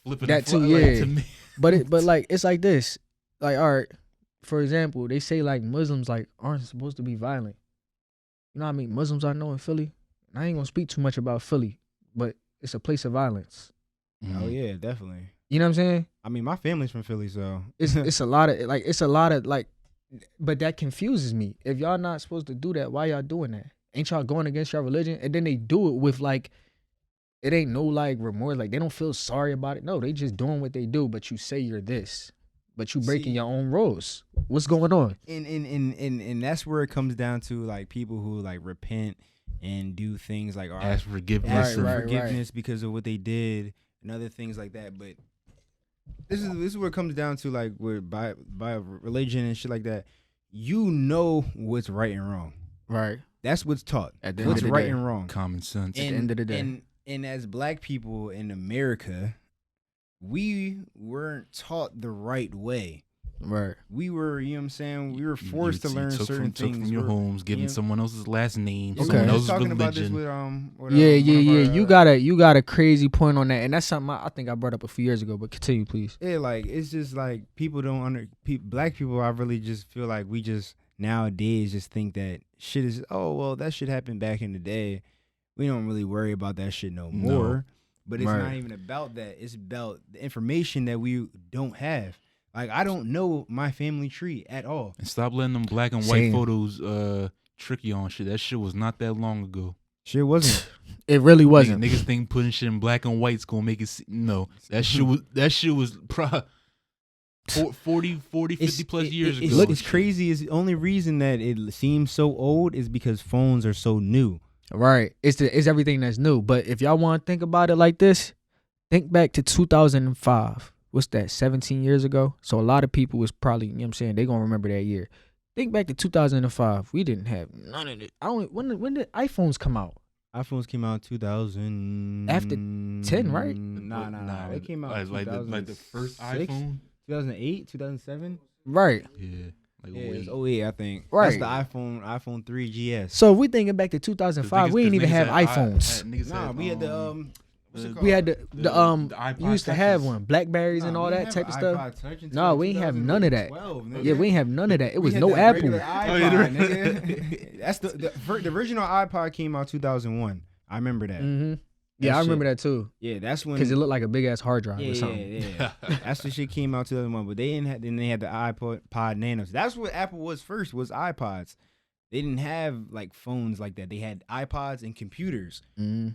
flip it. That too, yeah. Like, but like it's like this. Like, all right, for example, they say like Muslims like aren't supposed to be violent. You know what I mean? Muslims I know in Philly, and I ain't gonna speak too much about Philly, but it's a place of violence. Oh yeah, definitely. You know what I'm saying? I mean, my family's from Philly, so it's a lot of like, but that confuses me. If y'all not supposed to do that, why y'all doing that? Ain't y'all going against your religion? And then they do it with like, it ain't no like remorse. Like they don't feel sorry about it. No, they just doing what they do. But you say you're this, but you breaking your own rules. What's going on? And that's where it comes down to like people who like repent and do things like ask for forgiveness, because of what they did and other things like that. But this is where it comes down to like with by religion and shit like that. You know what's right and wrong. Right. That's what's taught. At the what's end of the right day. and wrong. Common sense. At the end of the day. And as black people in America, we weren't taught the right way. Right. We were, you know what I'm saying? We were forced to learn certain things. From your homes, giving someone else's last name, Okay. someone else's talking religion. about this with You got a crazy point on that, and that's something I think I brought up a few years ago. But continue, please. Yeah, like it's just like people don't black people. I really just feel like we just nowadays just think that shit is that shit happened back in the day. We don't really worry about that shit no more. But it's not even about that. It's about the information that we don't have. Like, I don't know my family tree at all. And stop letting them black and white photos trick you on shit. That shit was not that long ago. Shit wasn't. It really wasn't. Niggas think putting shit in black and white's gonna make it. No, that shit was 40, 50 plus years ago. Look, it's crazy. Is the only reason that it seems so old is because phones are so new. Right. It's everything that's new. But if y'all want to think about it like this, think back to 2005. What's that, 17 years ago? So a lot of people was probably, you know what I'm saying, they going to remember that year. Think back to 2005. We didn't have none of it. When did iPhones come out? iPhones came out in 2000. After 10, right? Nah. They came out like the first iPhone? 2008, 2007? Right. Yeah. Like it was 08, I think. Right. That's the iPhone 3GS. So if we thinking back to 2005, we didn't even have iPhones. We had the we had the you used to have one, Blackberries and all that type of stuff. No, we ain't have none of that. Yeah, we ain't have none of that. It was no Apple. That's the original iPod came out 2001. I remember that. Mm-hmm. Yeah, I remember that too. Yeah, that's when, because it looked like a big ass hard drive or something. Yeah. That's the shit came out 2001. But then they had the iPod Nanos. That's what Apple was first, was iPods. They didn't have like phones like that. They had iPods and computers. Mm-hmm.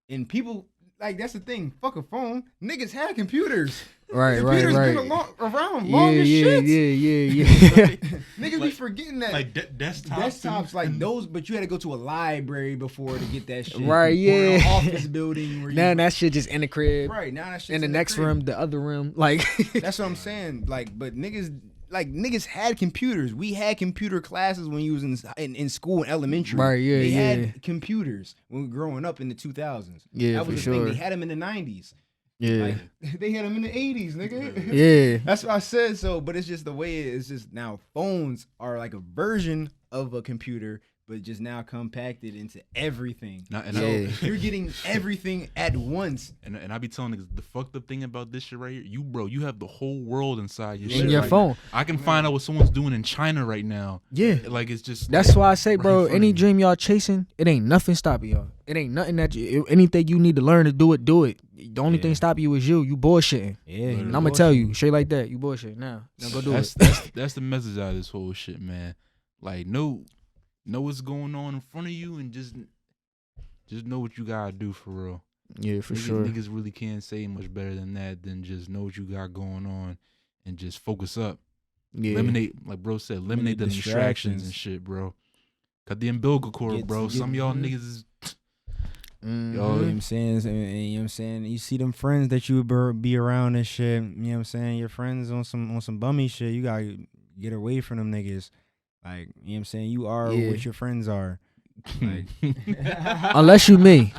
And people, like, that's the thing. Fuck a phone. Niggas had computers. Right. Computers been around long as shit. Yeah. Niggas be forgetting that. Like desktops like those, but you had to go to a library before to get that shit. Right, yeah. Or an office building. Where now that shit just in the crib. Right, now that shit in the next room, the other room. Like, that's what I'm saying. Like, but niggas had computers. We had computer classes when you was in school in elementary. Right, yeah, They had computers when we were growing up in the 2000s. Yeah, that was for the sure. thing. They had them in the 90s. Yeah. Like, they had them in the 80s, nigga. Yeah. That's what I said. So, but it's just the way it's just now phones are like a version of a computer, but just now compacted into everything. You're getting everything at once. And I be telling niggas, the fucked up thing about this shit right here, you have the whole world inside your shit. In your phone. Now. I can find out what someone's doing in China right now. Yeah. Like, it's just. That's why I say, bro, any dream y'all chasing, it ain't nothing stopping y'all. It ain't nothing anything you need to learn to do it. The only thing stopping you is you bullshitting. Yeah. And I'm going to tell you, straight like that, you bullshit. Now go do it. That's the message out of this whole shit, man. Like, know what's going on in front of you and just know what you gotta do for real. Yeah, for sure. Niggas really can't say much better than that, than just know what you got going on and just focus up. Yeah. Eliminate, like bro said, eliminate the distractions and shit, bro. Cut the umbilical cord, bro. Some of y'all niggas is Yo, you know what I'm saying? You know what I'm saying? You see them friends that you would be around and shit. You know what I'm saying? Your friends on some bummy shit. You gotta get away from them niggas. Like, you know what I'm saying? You are what your friends are. Like, unless you me.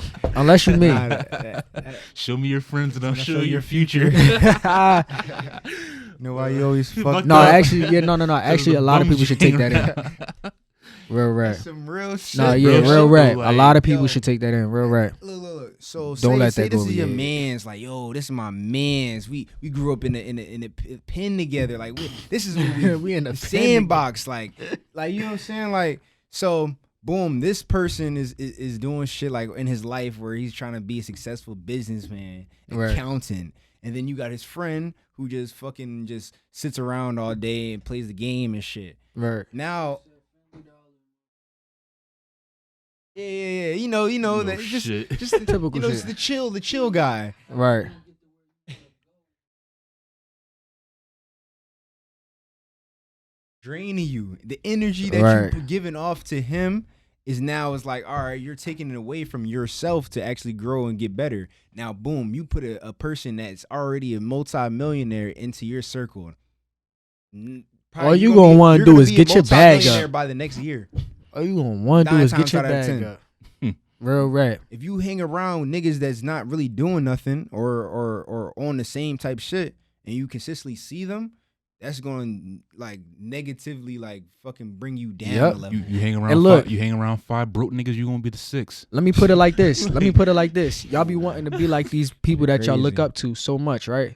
Show me your friends and I'll show you your future. You know why you always fuck? No, actually, yeah, no. Actually, a lot of people should take that in. Real rap. Some real shit. No, yeah, real rap. A lot of people should take that in. Real rap. Look. So don't let that go. This is your man's. Like, yo, this is my man's. We grew up in the pen together. Like, this is we in the sandbox. Like, you know what I'm saying? Like, so boom, this person is doing shit like in his life where he's trying to be a successful businessman, accountant, and then you got his friend who just fucking just sits around all day and plays the game and shit. Right now. Yeah. You know that just the typical shit. It's the chill guy. Right. Draining you. The energy that you're giving off to him is like, all right, you're taking it away from yourself to actually grow and get better. Now, boom, you put a person that's already a multi-millionaire into your circle. All you gonna want to do is get your bag up by the next year. All you gonna want to do is get your bag up. Real rap. If you hang around niggas that's not really doing nothing or on the same type shit, and you consistently see them, that's going to like negatively like fucking bring you down a level. You hang around. You hang around 5 broke niggas, you gonna be the 6th. Let me put it like this. Y'all be wanting to be like these people that y'all look up to so much, right?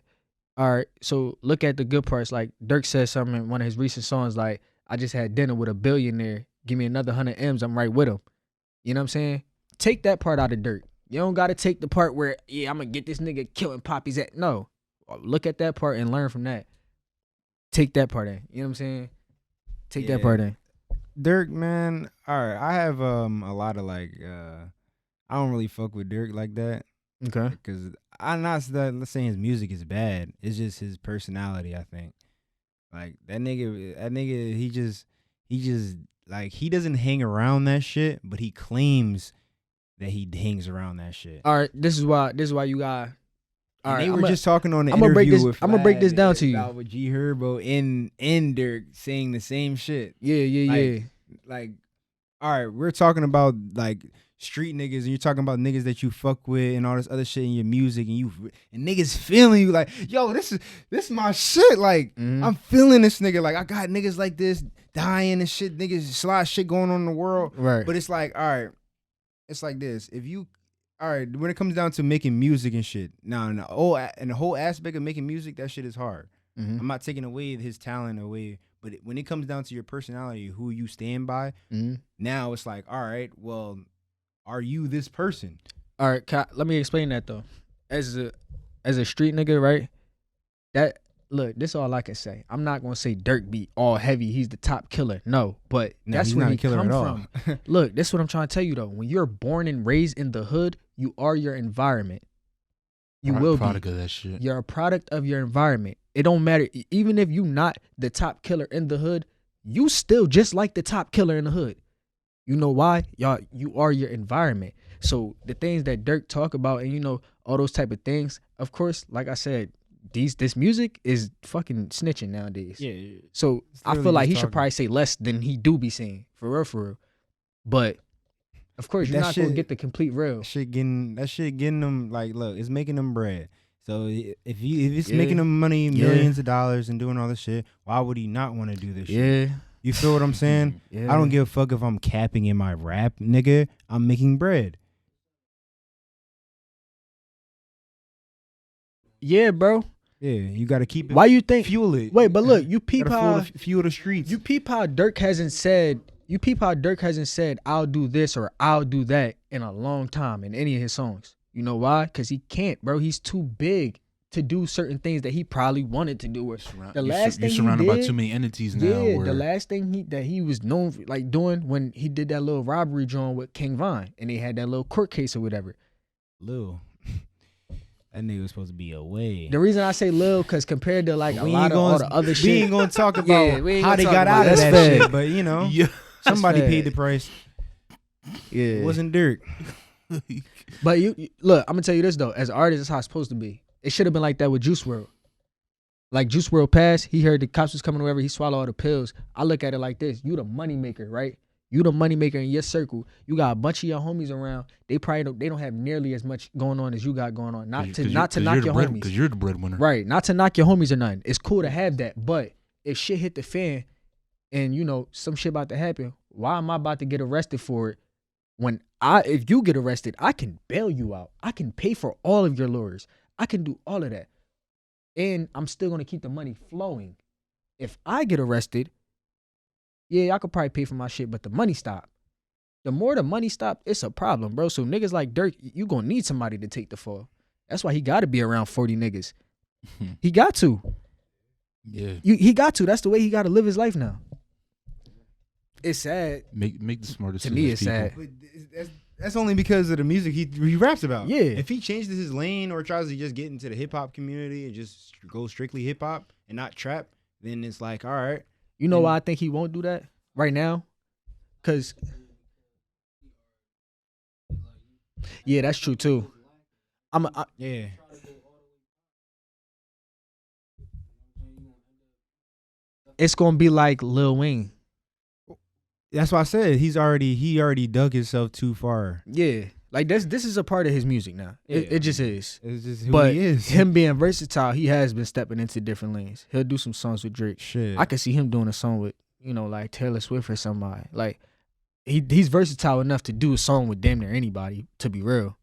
All right. So look at the good parts. Like Dirk said something in one of his recent songs, like, I just had dinner with a billionaire. Give me another 100 M's, I'm right with him. You know what I'm saying? Take that part out of Dirk. You don't got to take the part where, I'm going to get this nigga killing poppies at. No. Look at that part and learn from that. Take that part in. You know what I'm saying? Take that part in. Dirk, man. All right. I have a lot of like, I don't really fuck with Dirk like that. Okay. Because I'm not let's say his music is bad. It's just his personality, I think. Like that nigga, he just like, he doesn't hang around that shit, but he claims that he hangs around that shit. All right, this is why you got. All right, they were just talking on the interview with I'm gonna break this down to you. With G Herbo and Dirk saying the same shit. Yeah. Like, all right, we're talking about like street niggas, and you're talking about niggas that you fuck with and all this other shit in your music, and niggas feeling you like, yo, this is my shit. Like, I'm feeling this nigga. Like, I got niggas like this dying and shit, niggas, a lot of shit going on in the world. Right. But it's like, all right, it's like this. All right, when it comes down to making music and shit, and the whole aspect of making music, that shit is hard. I'm not taking away his talent away, but when it comes down to your personality, who you stand by, now it's like, all right, well, are you this person? All right, let me explain that though. As a street nigga, right? Look, this is all I can say. I'm not gonna say Dirk be all heavy. He's the top killer. No, but that's where he come from. Look, that's what I'm trying to tell you though. When you're born and raised in the hood, you are your environment. You will be a product of that shit. You're a product of your environment. It don't matter. Even if you not the top killer in the hood, you still just like the top killer in the hood. You know why? You are your environment. So the things that Dirk talk about and all those type of things, of course, like I said, this music is fucking snitching nowadays. Yeah. So I feel like he should probably say less than he do be saying. For real. But of course, you're not gonna get the complete real. That shit getting them, like, look, it's making them bread. So if it's making them money, millions of dollars, and doing all this shit, why would he not want to do this shit? You feel what I'm saying? I don't give a fuck if I'm capping in my rap, nigga. I'm making bread. Yeah, bro. Yeah, you gotta keep it. Why you think fuel it? Wait, but look, you peep how fuel the streets. You peep how Dirk hasn't said. I'll do this or I'll do that in a long time in any of his songs. You know why? Because he can't, bro. He's too big to do certain things that he probably wanted to do. The last thing you're surrounded by too many entities now. Yeah, the last thing that he was known for, like doing when he did that little robbery joint with King Von, and they had that little court case or whatever. Lil. That nigga was supposed to be away. The reason I say Lil, because compared to like a lot of all the other shit, we ain't gonna talk about we ain't how gonna they talk got about out of that. that That's shit. But you know, Yeah. somebody fair. paid the price. yeah. It wasn't Dirk. But you look, I'm gonna tell you this though. As an artist, it's how it's supposed to be. It should have been like that with Juice WRLD. Like Juice WRLD passed, he heard the cops was coming or whatever, he swallowed all the pills. I look at it like this: you the money maker, right? You the money maker in your circle. You got a bunch of your homies around. They don't have nearly as much going on as you got going on. Not to knock your homies. Because you're the breadwinner. Right. Not to knock your homies or nothing. It's cool to have that. But if shit hit the fan and you know some shit about to happen, why am I about to get arrested for it? When if you get arrested, I can bail you out. I can pay for all of your lawyers. I can do all of that. And I'm still gonna keep the money flowing. If I get arrested, yeah, I could probably pay for my shit, but the money stop. The more the money stop, it's a problem, bro. So niggas like Dirk, you gonna need somebody to take the fall. That's why he gotta be around 40 niggas. He got to. Yeah. He got to. That's the way he gotta live his life now. It's sad. Make the smartest To me, it's people. sad. But that's only because of the music he raps about. Yeah. If he changes his lane or tries to just get into the hip hop community and just go strictly hip hop and not trap, then it's like, all right. You know why I think he won't do that right now? Cause yeah, that's true too. Yeah. It's gonna be like Lil Wayne. That's why I said he already dug himself too far. Yeah, like this is a part of his music now. It Yeah. just is. It's just who But he is. him being versatile, he has been stepping into different lanes. He'll do some songs with Drake. Shit. I could see him doing a song with, you know, like Taylor Swift or somebody. Like he's versatile enough to do a song with damn near anybody. To be real,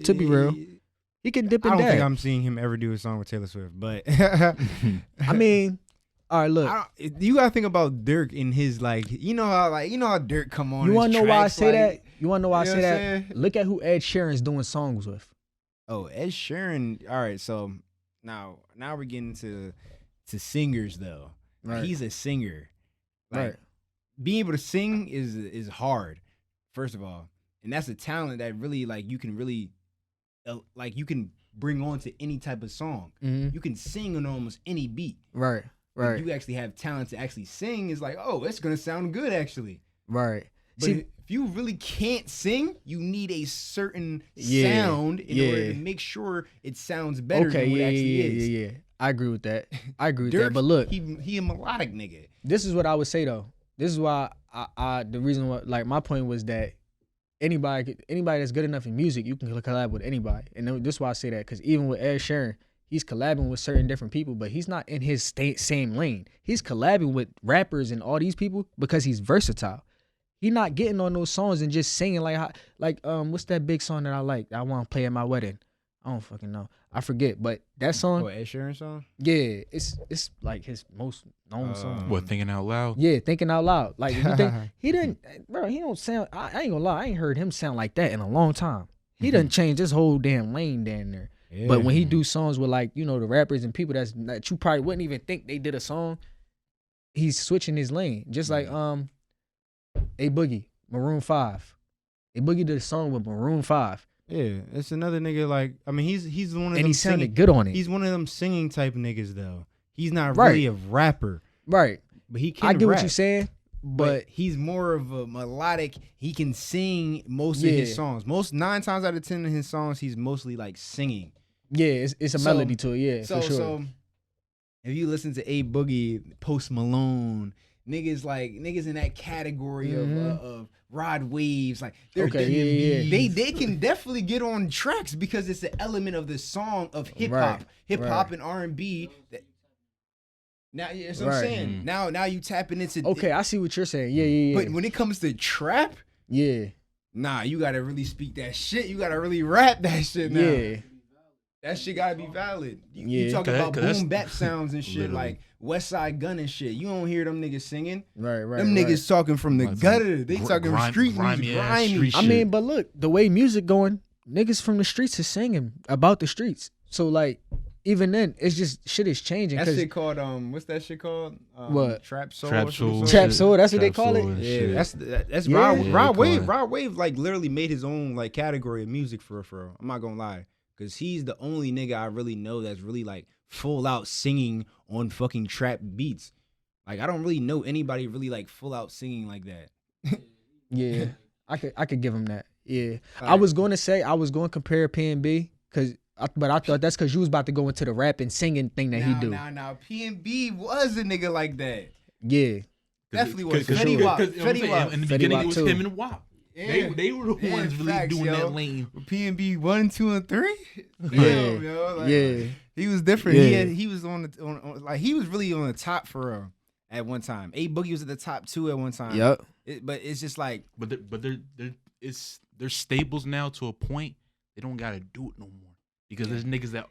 to be real, he can dip I and don't think dab. I'm seeing him ever do a song with Taylor Swift, but I mean, all right, look. you gotta think about Dirk in his like, you know how Dirk come on. You want to know why I say that? You want to know why I you know say what I'm that? saying? Look at who Ed Sheeran's doing songs with. Oh, Ed Sheeran. All right, so now we're getting to singers though. Right. He's a singer. Like, Right. being able to sing is hard, first of all, and that's a talent that really like you can really you can bring on to any type of song. Mm-hmm. You can sing on almost any beat. Right. Right. If you actually have talent to actually sing, it's like, oh, it's gonna sound good actually. Right. But See, if you really can't sing, you need a certain Yeah, sound in order to yeah. make sure it sounds better okay, than what it actually is. yeah. I agree with that. I agree with Dirk, that. But look, he a melodic nigga. this is what I would say though. This is why I the reason why, like, my point was that anybody that's good enough in music, you can collab with anybody. And this is why I say that, because even with Ed Sheeran, he's collabing with certain different people, but he's not in his same lane. He's collabing with rappers and all these people because he's versatile. He not getting on those songs and just singing like what's that big song that I like that I want to play at my wedding? I don't fucking know. I forget, but that song, Oh, Ed Sheeran song? yeah, it's like his most known song. What, thinking out loud? Yeah, thinking out loud. Like, if you think, he don't sound. I ain't gonna lie, I ain't heard him sound like that in a long time. He done changed his whole damn lane down there. Yeah. But when he do songs with, like, you know, the rappers and people that you probably wouldn't even think they did a song, he's switching his lane. Just like A Boogie, Maroon 5. A Boogie did a song with Maroon 5. Yeah, it's another nigga like, I mean, he's one of them And he sounded singing, good on it. he's one of them singing type niggas though. He's not Right. really a rapper, Right. but he can I get rap. what you're saying, but he's more of a melodic. He can sing most of his Yeah. songs. 9 times out of 10 of his songs, he's mostly like singing. yeah, it's a So- melody to it, yeah, for sure. So if you listen to A Boogie, Post Malone, niggas in that category of Rod Waves, like Okay, yeah. they can definitely get on tracks because it's an element of the song of hip hop, Right. and R&B. Now, that's what Right. I'm saying. Now you tapping into Okay, I see what you're saying. Yeah. But when it comes to trap, yeah. nah, you gotta really speak that shit. You gotta really rap that shit now. Yeah. That shit gotta be valid. You Yeah. talking about 'Cause that's- boom bap sounds and shit Literally. like West Side Gun and shit. You don't hear them niggas singing. Right. Them niggas talking from the Like some gutter. They talking street grimy music, ass grimy. street I shit. mean, but look, the way music going, niggas from the streets is singing about the streets. So, like, even then, it's just shit is changing. That 'Cause shit called what's that shit called? What? Trap soul. Trap or some soul. sort? Trap soul, that's what they Trap call it? soul and Yeah, shit. that's Yeah. Rod Yeah, they Wave. call it. Rod Wave like literally made his own like category of music for real. I'm not gonna lie, because he's the only nigga I really know that's really like full out singing on fucking trap beats. Like I don't really know anybody really like full out singing like that. Yeah, I could give him that. Yeah, I was going to compare P&B but I thought that's because you was about to go into the rap and singing thing that he do. Now, P&B was a nigga like that. Yeah, definitely was. Fetty Wap. In the beginning, it was him and WAP. Yeah. They were the ones really doing that lane. P&B 1, 2, and 3. Yeah, yo, he was different. Yeah. He was on like he was really on the top for real at one time. A Boogie was at the top 2 at one time. Yep. But it's just like, they're staples now to a point. They don't gotta do it no more because there's niggas that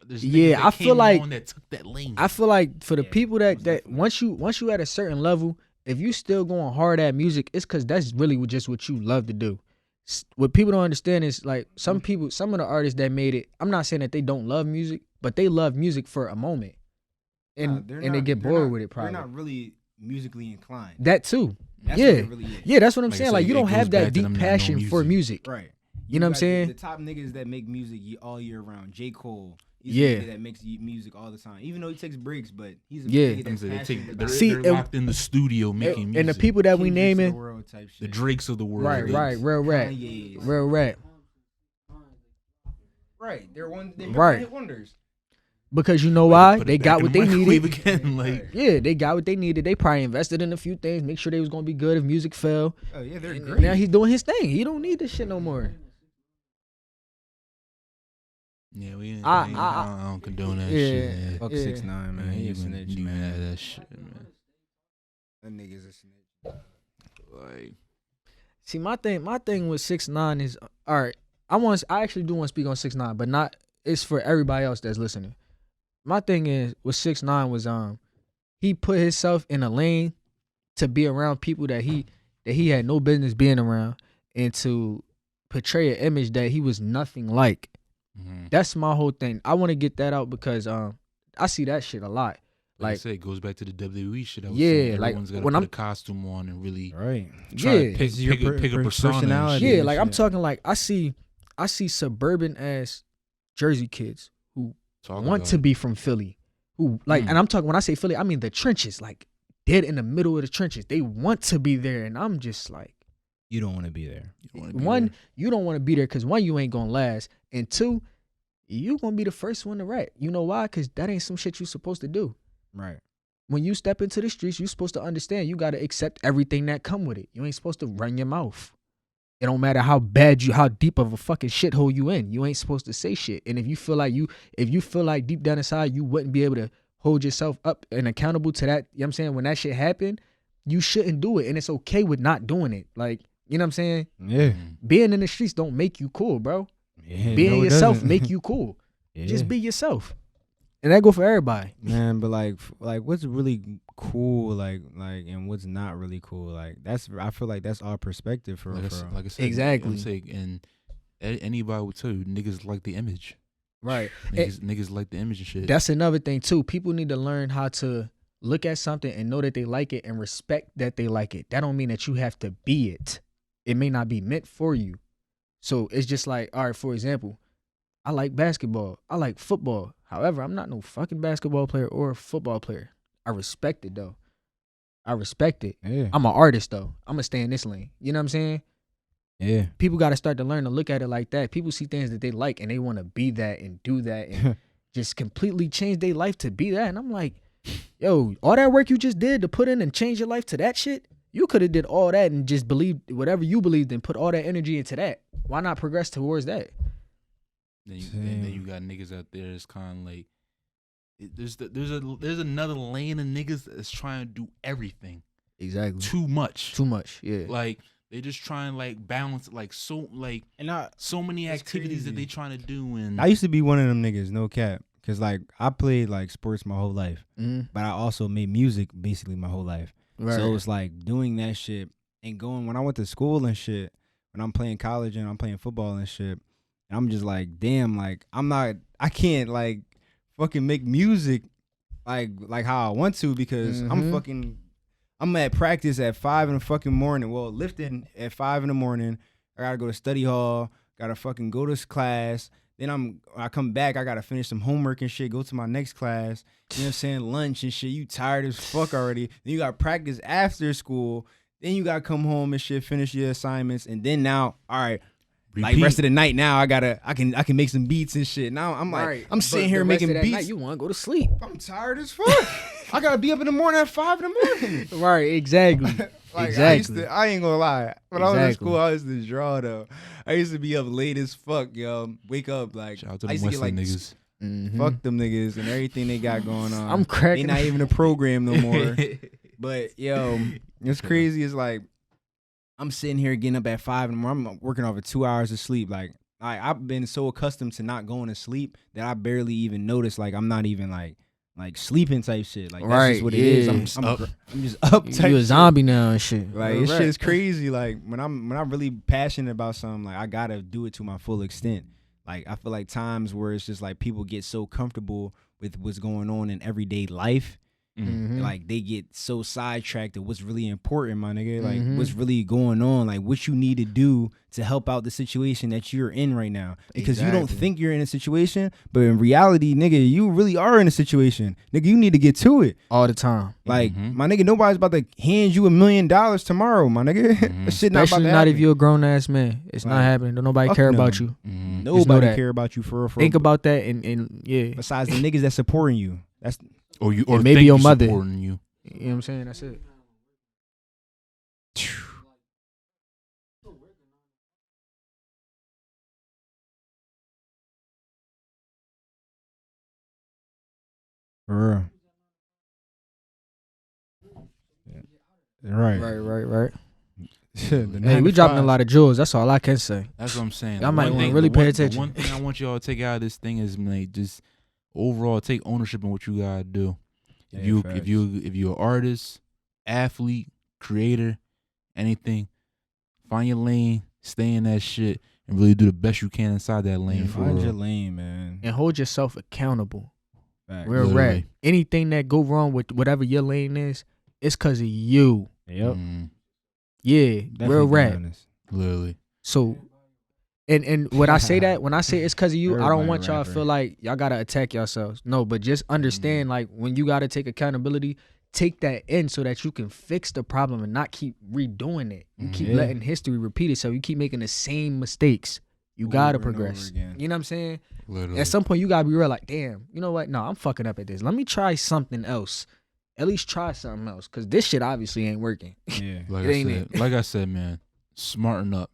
I feel like that took that lane. I feel like for the people that once you at a certain level, if you still going hard at music, it's because that's really just what you love to do. What people don't understand is like some of the artists that made it. I'm not saying that they don't love music, but they love music for a moment, and they get bored with it. Probably they're not really musically inclined. That too. That's yeah, what it really is. Yeah, that's what I'm saying. I Like said, you don't it have goes that back to deep them not passion knowing for music. Right. You know what I'm saying? The top niggas that make music all year round. J. Cole. He's Yeah. a nigga that makes music all the time. Even though he takes breaks, but he's a nigga that's passionate about it. They're locked in the studio making music. And the people that we naming, the Drakes of the world. right, real rap. Right. They're Right. hit wonders. Because you know why? Put it They back got in what the they microwave needed. again. Like, Yeah, they got what they needed. They probably invested in a few things, make sure they was gonna be good if music fell. Oh yeah, they're And great. now he's doing his thing. He don't need this shit no more. yeah, I don't condone that Yeah. shit. Yeah. Fuck Yeah. 6ix9ine, man. He a snitch, You man. that shit, man. That nigga's a snitch. Like, See, my thing with 6ix9ine is all right. I actually do want to speak on 6ix9ine, but not. It's for everybody else that's listening. My thing is with 6ix9ine was he put himself in a lane to be around people that he had no business being around, and to portray an image that he was nothing like. That's my whole thing. I want to get that out because I see that shit a lot. Like I said, it goes back to the WWE shit. I was Yeah, saying. like, Everyone's got to when put I'm- a costume on and really Right. try Yeah. to pick a persona. and personality. shit. Yeah, like I'm shit. talking like I see suburban ass Jersey kids who Talk want about to it. be from Philly, who like, and I'm talking, when I say Philly, I mean the trenches, like dead in the middle of the trenches. They want to be there, and I'm just like, You don't want to be there. You don't wanna be one, there. you don't want to be there because one, you ain't gonna last, and two, you gonna be the first one to rat. You know why? Because that ain't some shit you supposed to do. Right. When you step into the streets, you supposed to understand you gotta accept everything that come with it. You ain't supposed to run your mouth. It don't matter how deep of a fucking shithole you in. You ain't supposed to say shit. And if you feel like deep down inside you wouldn't be able to hold yourself up and accountable to that, you know what I'm saying? When that shit happened, you shouldn't do it. And it's okay with not doing it. Like, you know what I'm saying? Yeah. Being in the streets don't make you cool, bro. Yeah, Being no, it yourself doesn't. make you cool. Yeah. Just be yourself. And that go for everybody. Man, but like what's really cool, like and what's not really cool, like I feel like that's our perspective for Like real. I said, Exactly. I'm saying, and anybody would tell you, niggas like the image. Right. Niggas like the image and shit. That's another thing too. People need to learn how to look at something and know that they like it and respect that they like it. That don't mean that you have to be it. It may not be meant for you. So it's just like, all right, for example, I like basketball. I like football. However, I'm not no fucking basketball player or football player. I respect it though. I respect it. Yeah. I'm an artist though. I'm gonna stay in this lane. You know what I'm saying? Yeah. People got to start to learn to look at it like that. People see things that they like and they want to be that and do that and just completely change their life to be that. And I'm like, yo, all that work you just did to put in and change your life to that shit, you could have did all that and just believed whatever you believed in, put all that energy into that. Why not progress towards that? Then you got niggas out there that's kind of like, there's another lane of niggas that's trying to do everything Exactly. too much. Too much. Yeah. Like they just try and like balance like so many That's activities that crazy. they trying to do. And I used to be one of them niggas, no cap. Cause like I played like sports my whole life, but I also made music basically my whole life. Right. So it's like doing that shit and going when I went to school and shit, when I'm playing college and I'm playing football and shit, and I'm just like, damn, like I can't like fucking make music like how I want to because I'm at practice at 5 in the fucking morning. Well, lifting at 5 in the morning. I gotta go to study hall, gotta fucking go to class. Then I come back, I gotta finish some homework and shit, go to my next class. You know what I'm saying? Lunch and shit. You tired as fuck already. Then you got practice after school. Then you gotta come home and shit, finish your assignments, and then now, all right, like rest of the night. Now I can make some beats and shit. Now I'm like, I'm sitting here making beats. Night, you want to go to sleep? I'm tired as fuck. I gotta be up in the morning at 5 in the morning. Right, exactly. Like, exactly. I ain't gonna lie. When I was in school, I used to draw though. I used to be up late as fuck, yo. Wake up like shout out to I used to get like niggas. Fuck them niggas and everything they got going on. I'm cracking. They not even a program no more. But yo, it's crazy. It's like I'm sitting here getting up at 5 in the morning. I'm working off of 2 hours of sleep. Like I've been so accustomed to not going to sleep that I barely even notice. Like I'm not even like sleeping type shit. Like that's just what it is. I'm just up type. You a zombie now and shit. Like this shit is crazy. Like when I'm really passionate about something, like I gotta do it to my full extent. Like I feel like times where it's just like people get so comfortable with what's going on in everyday life. Like they get so sidetracked to what's really important, my nigga. Like what's really going on, like what you need to do to help out the situation that you're in right now. Because you don't think you're in a situation, but in reality, nigga, you really are in a situation. Nigga, you need to get to it all the time. Like my nigga, nobody's about to hand you $1 million tomorrow, my nigga. That shit not about to happen. Not if you're a grown ass man. It's not happening. Don't nobody care about you. Nobody care about you for real. Think about that and yeah. Besides the niggas that's supporting you, that's. Or maybe your mother supporting you. You know what I'm saying? That's it. For real. Right. Hey, we dropping a lot of jewels. That's all I can say. That's what I'm saying. I might want to really pay attention. The one thing I want y'all to take out of this thing is like just overall take ownership in what you gotta do. If you're an artist, athlete, creator, anything, find your lane, stay in that shit, and really do the best you can inside that lane. Find your lane, man, and hold yourself accountable. Real rap. Anything that go wrong with whatever your lane is, it's cause of you. Yep. Yeah, real rap. Literally. So. And when I say that, when I say it's because of you, I don't want y'all to feel like y'all got to attack yourselves. No, but just understand, like, when you got to take accountability, take that in so that you can fix the problem and not keep redoing it. You keep letting history repeat itself. You keep making the same mistakes. You got to progress. You know what I'm saying? Literally. At some point, you got to be real like, damn, you know what? No, I'm fucking up at this. Let me try something else. At least try something else because this shit obviously ain't working. Yeah. Like I said, man, smarten up.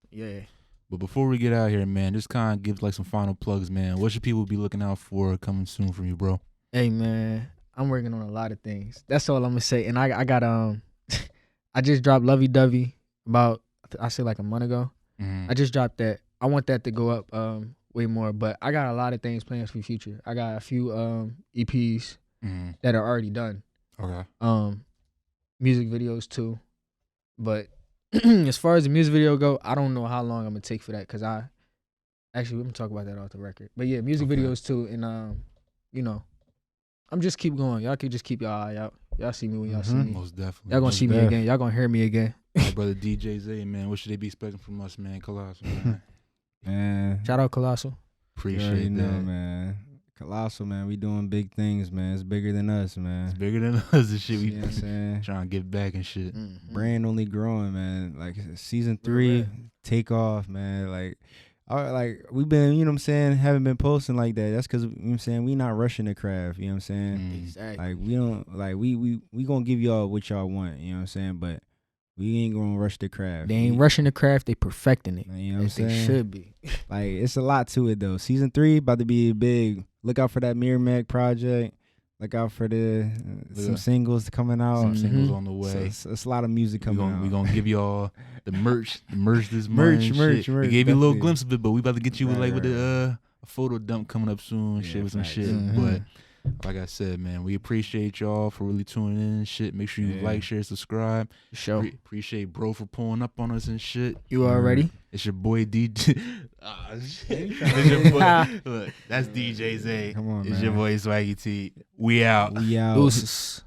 Yeah. But before we get out here, man, just kind of give like some final plugs, man. What should people be looking out for coming soon from you, bro? Hey, man, I'm working on a lot of things. That's all I'm gonna say. And I got I just dropped Lovey Dovey about I say like a month ago. I just dropped that. I want that to go up way more. But I got a lot of things planned for the future. I got a few EPs that are already done. Okay. Music videos too, but. As far as the music video go, I don't know how long I'm gonna take for that because we're gonna talk about that off the record. But yeah, music videos too, and you know, I'm just keep going. Y'all can just keep y'all eye out. Y'all see me when y'all see me. Most definitely. Y'all gonna see me again. Y'all gonna hear me again. My brother DJ Zay, man, what should they be expecting from us, man? Colossal, man. Shout out Colossal. Appreciate that, man. Colossal, man, we doing big things, man. It's bigger than us, man. It's bigger than us and shit. We saying? Trying to get back and shit. Brand only growing, man. Like season 3, take off, man. Like we've been, you know what I'm saying, haven't been posting like that. That's because, you know what I'm saying, we not rushing the craft, you know what I'm saying? Exactly. Like we don't, like we gonna give y'all what y'all want, you know what I'm saying? But we ain't gonna rush the craft. They ain't rushing the craft, they perfecting it. You know what I'm saying? They should be. Like it's a lot to it though. Season 3 about to be big. Look out for that Mirror Mac project. Look out for some singles coming out. Some singles on the way. So it's a lot of music coming out. We gonna give y'all the merch this month. Merch. We gave you a little glimpse of it, but we about to get you with a photo dump coming up soon and shit with some shit. But like I said, man, we appreciate y'all for really tuning in and shit. Make sure you like, share, subscribe. Appreciate bro for pulling up on us and shit. You already? It's your boy DJ. It's your boy. Look, that's DJ Zay. Come on, it's your boy Swaggy T. We out. Deuces.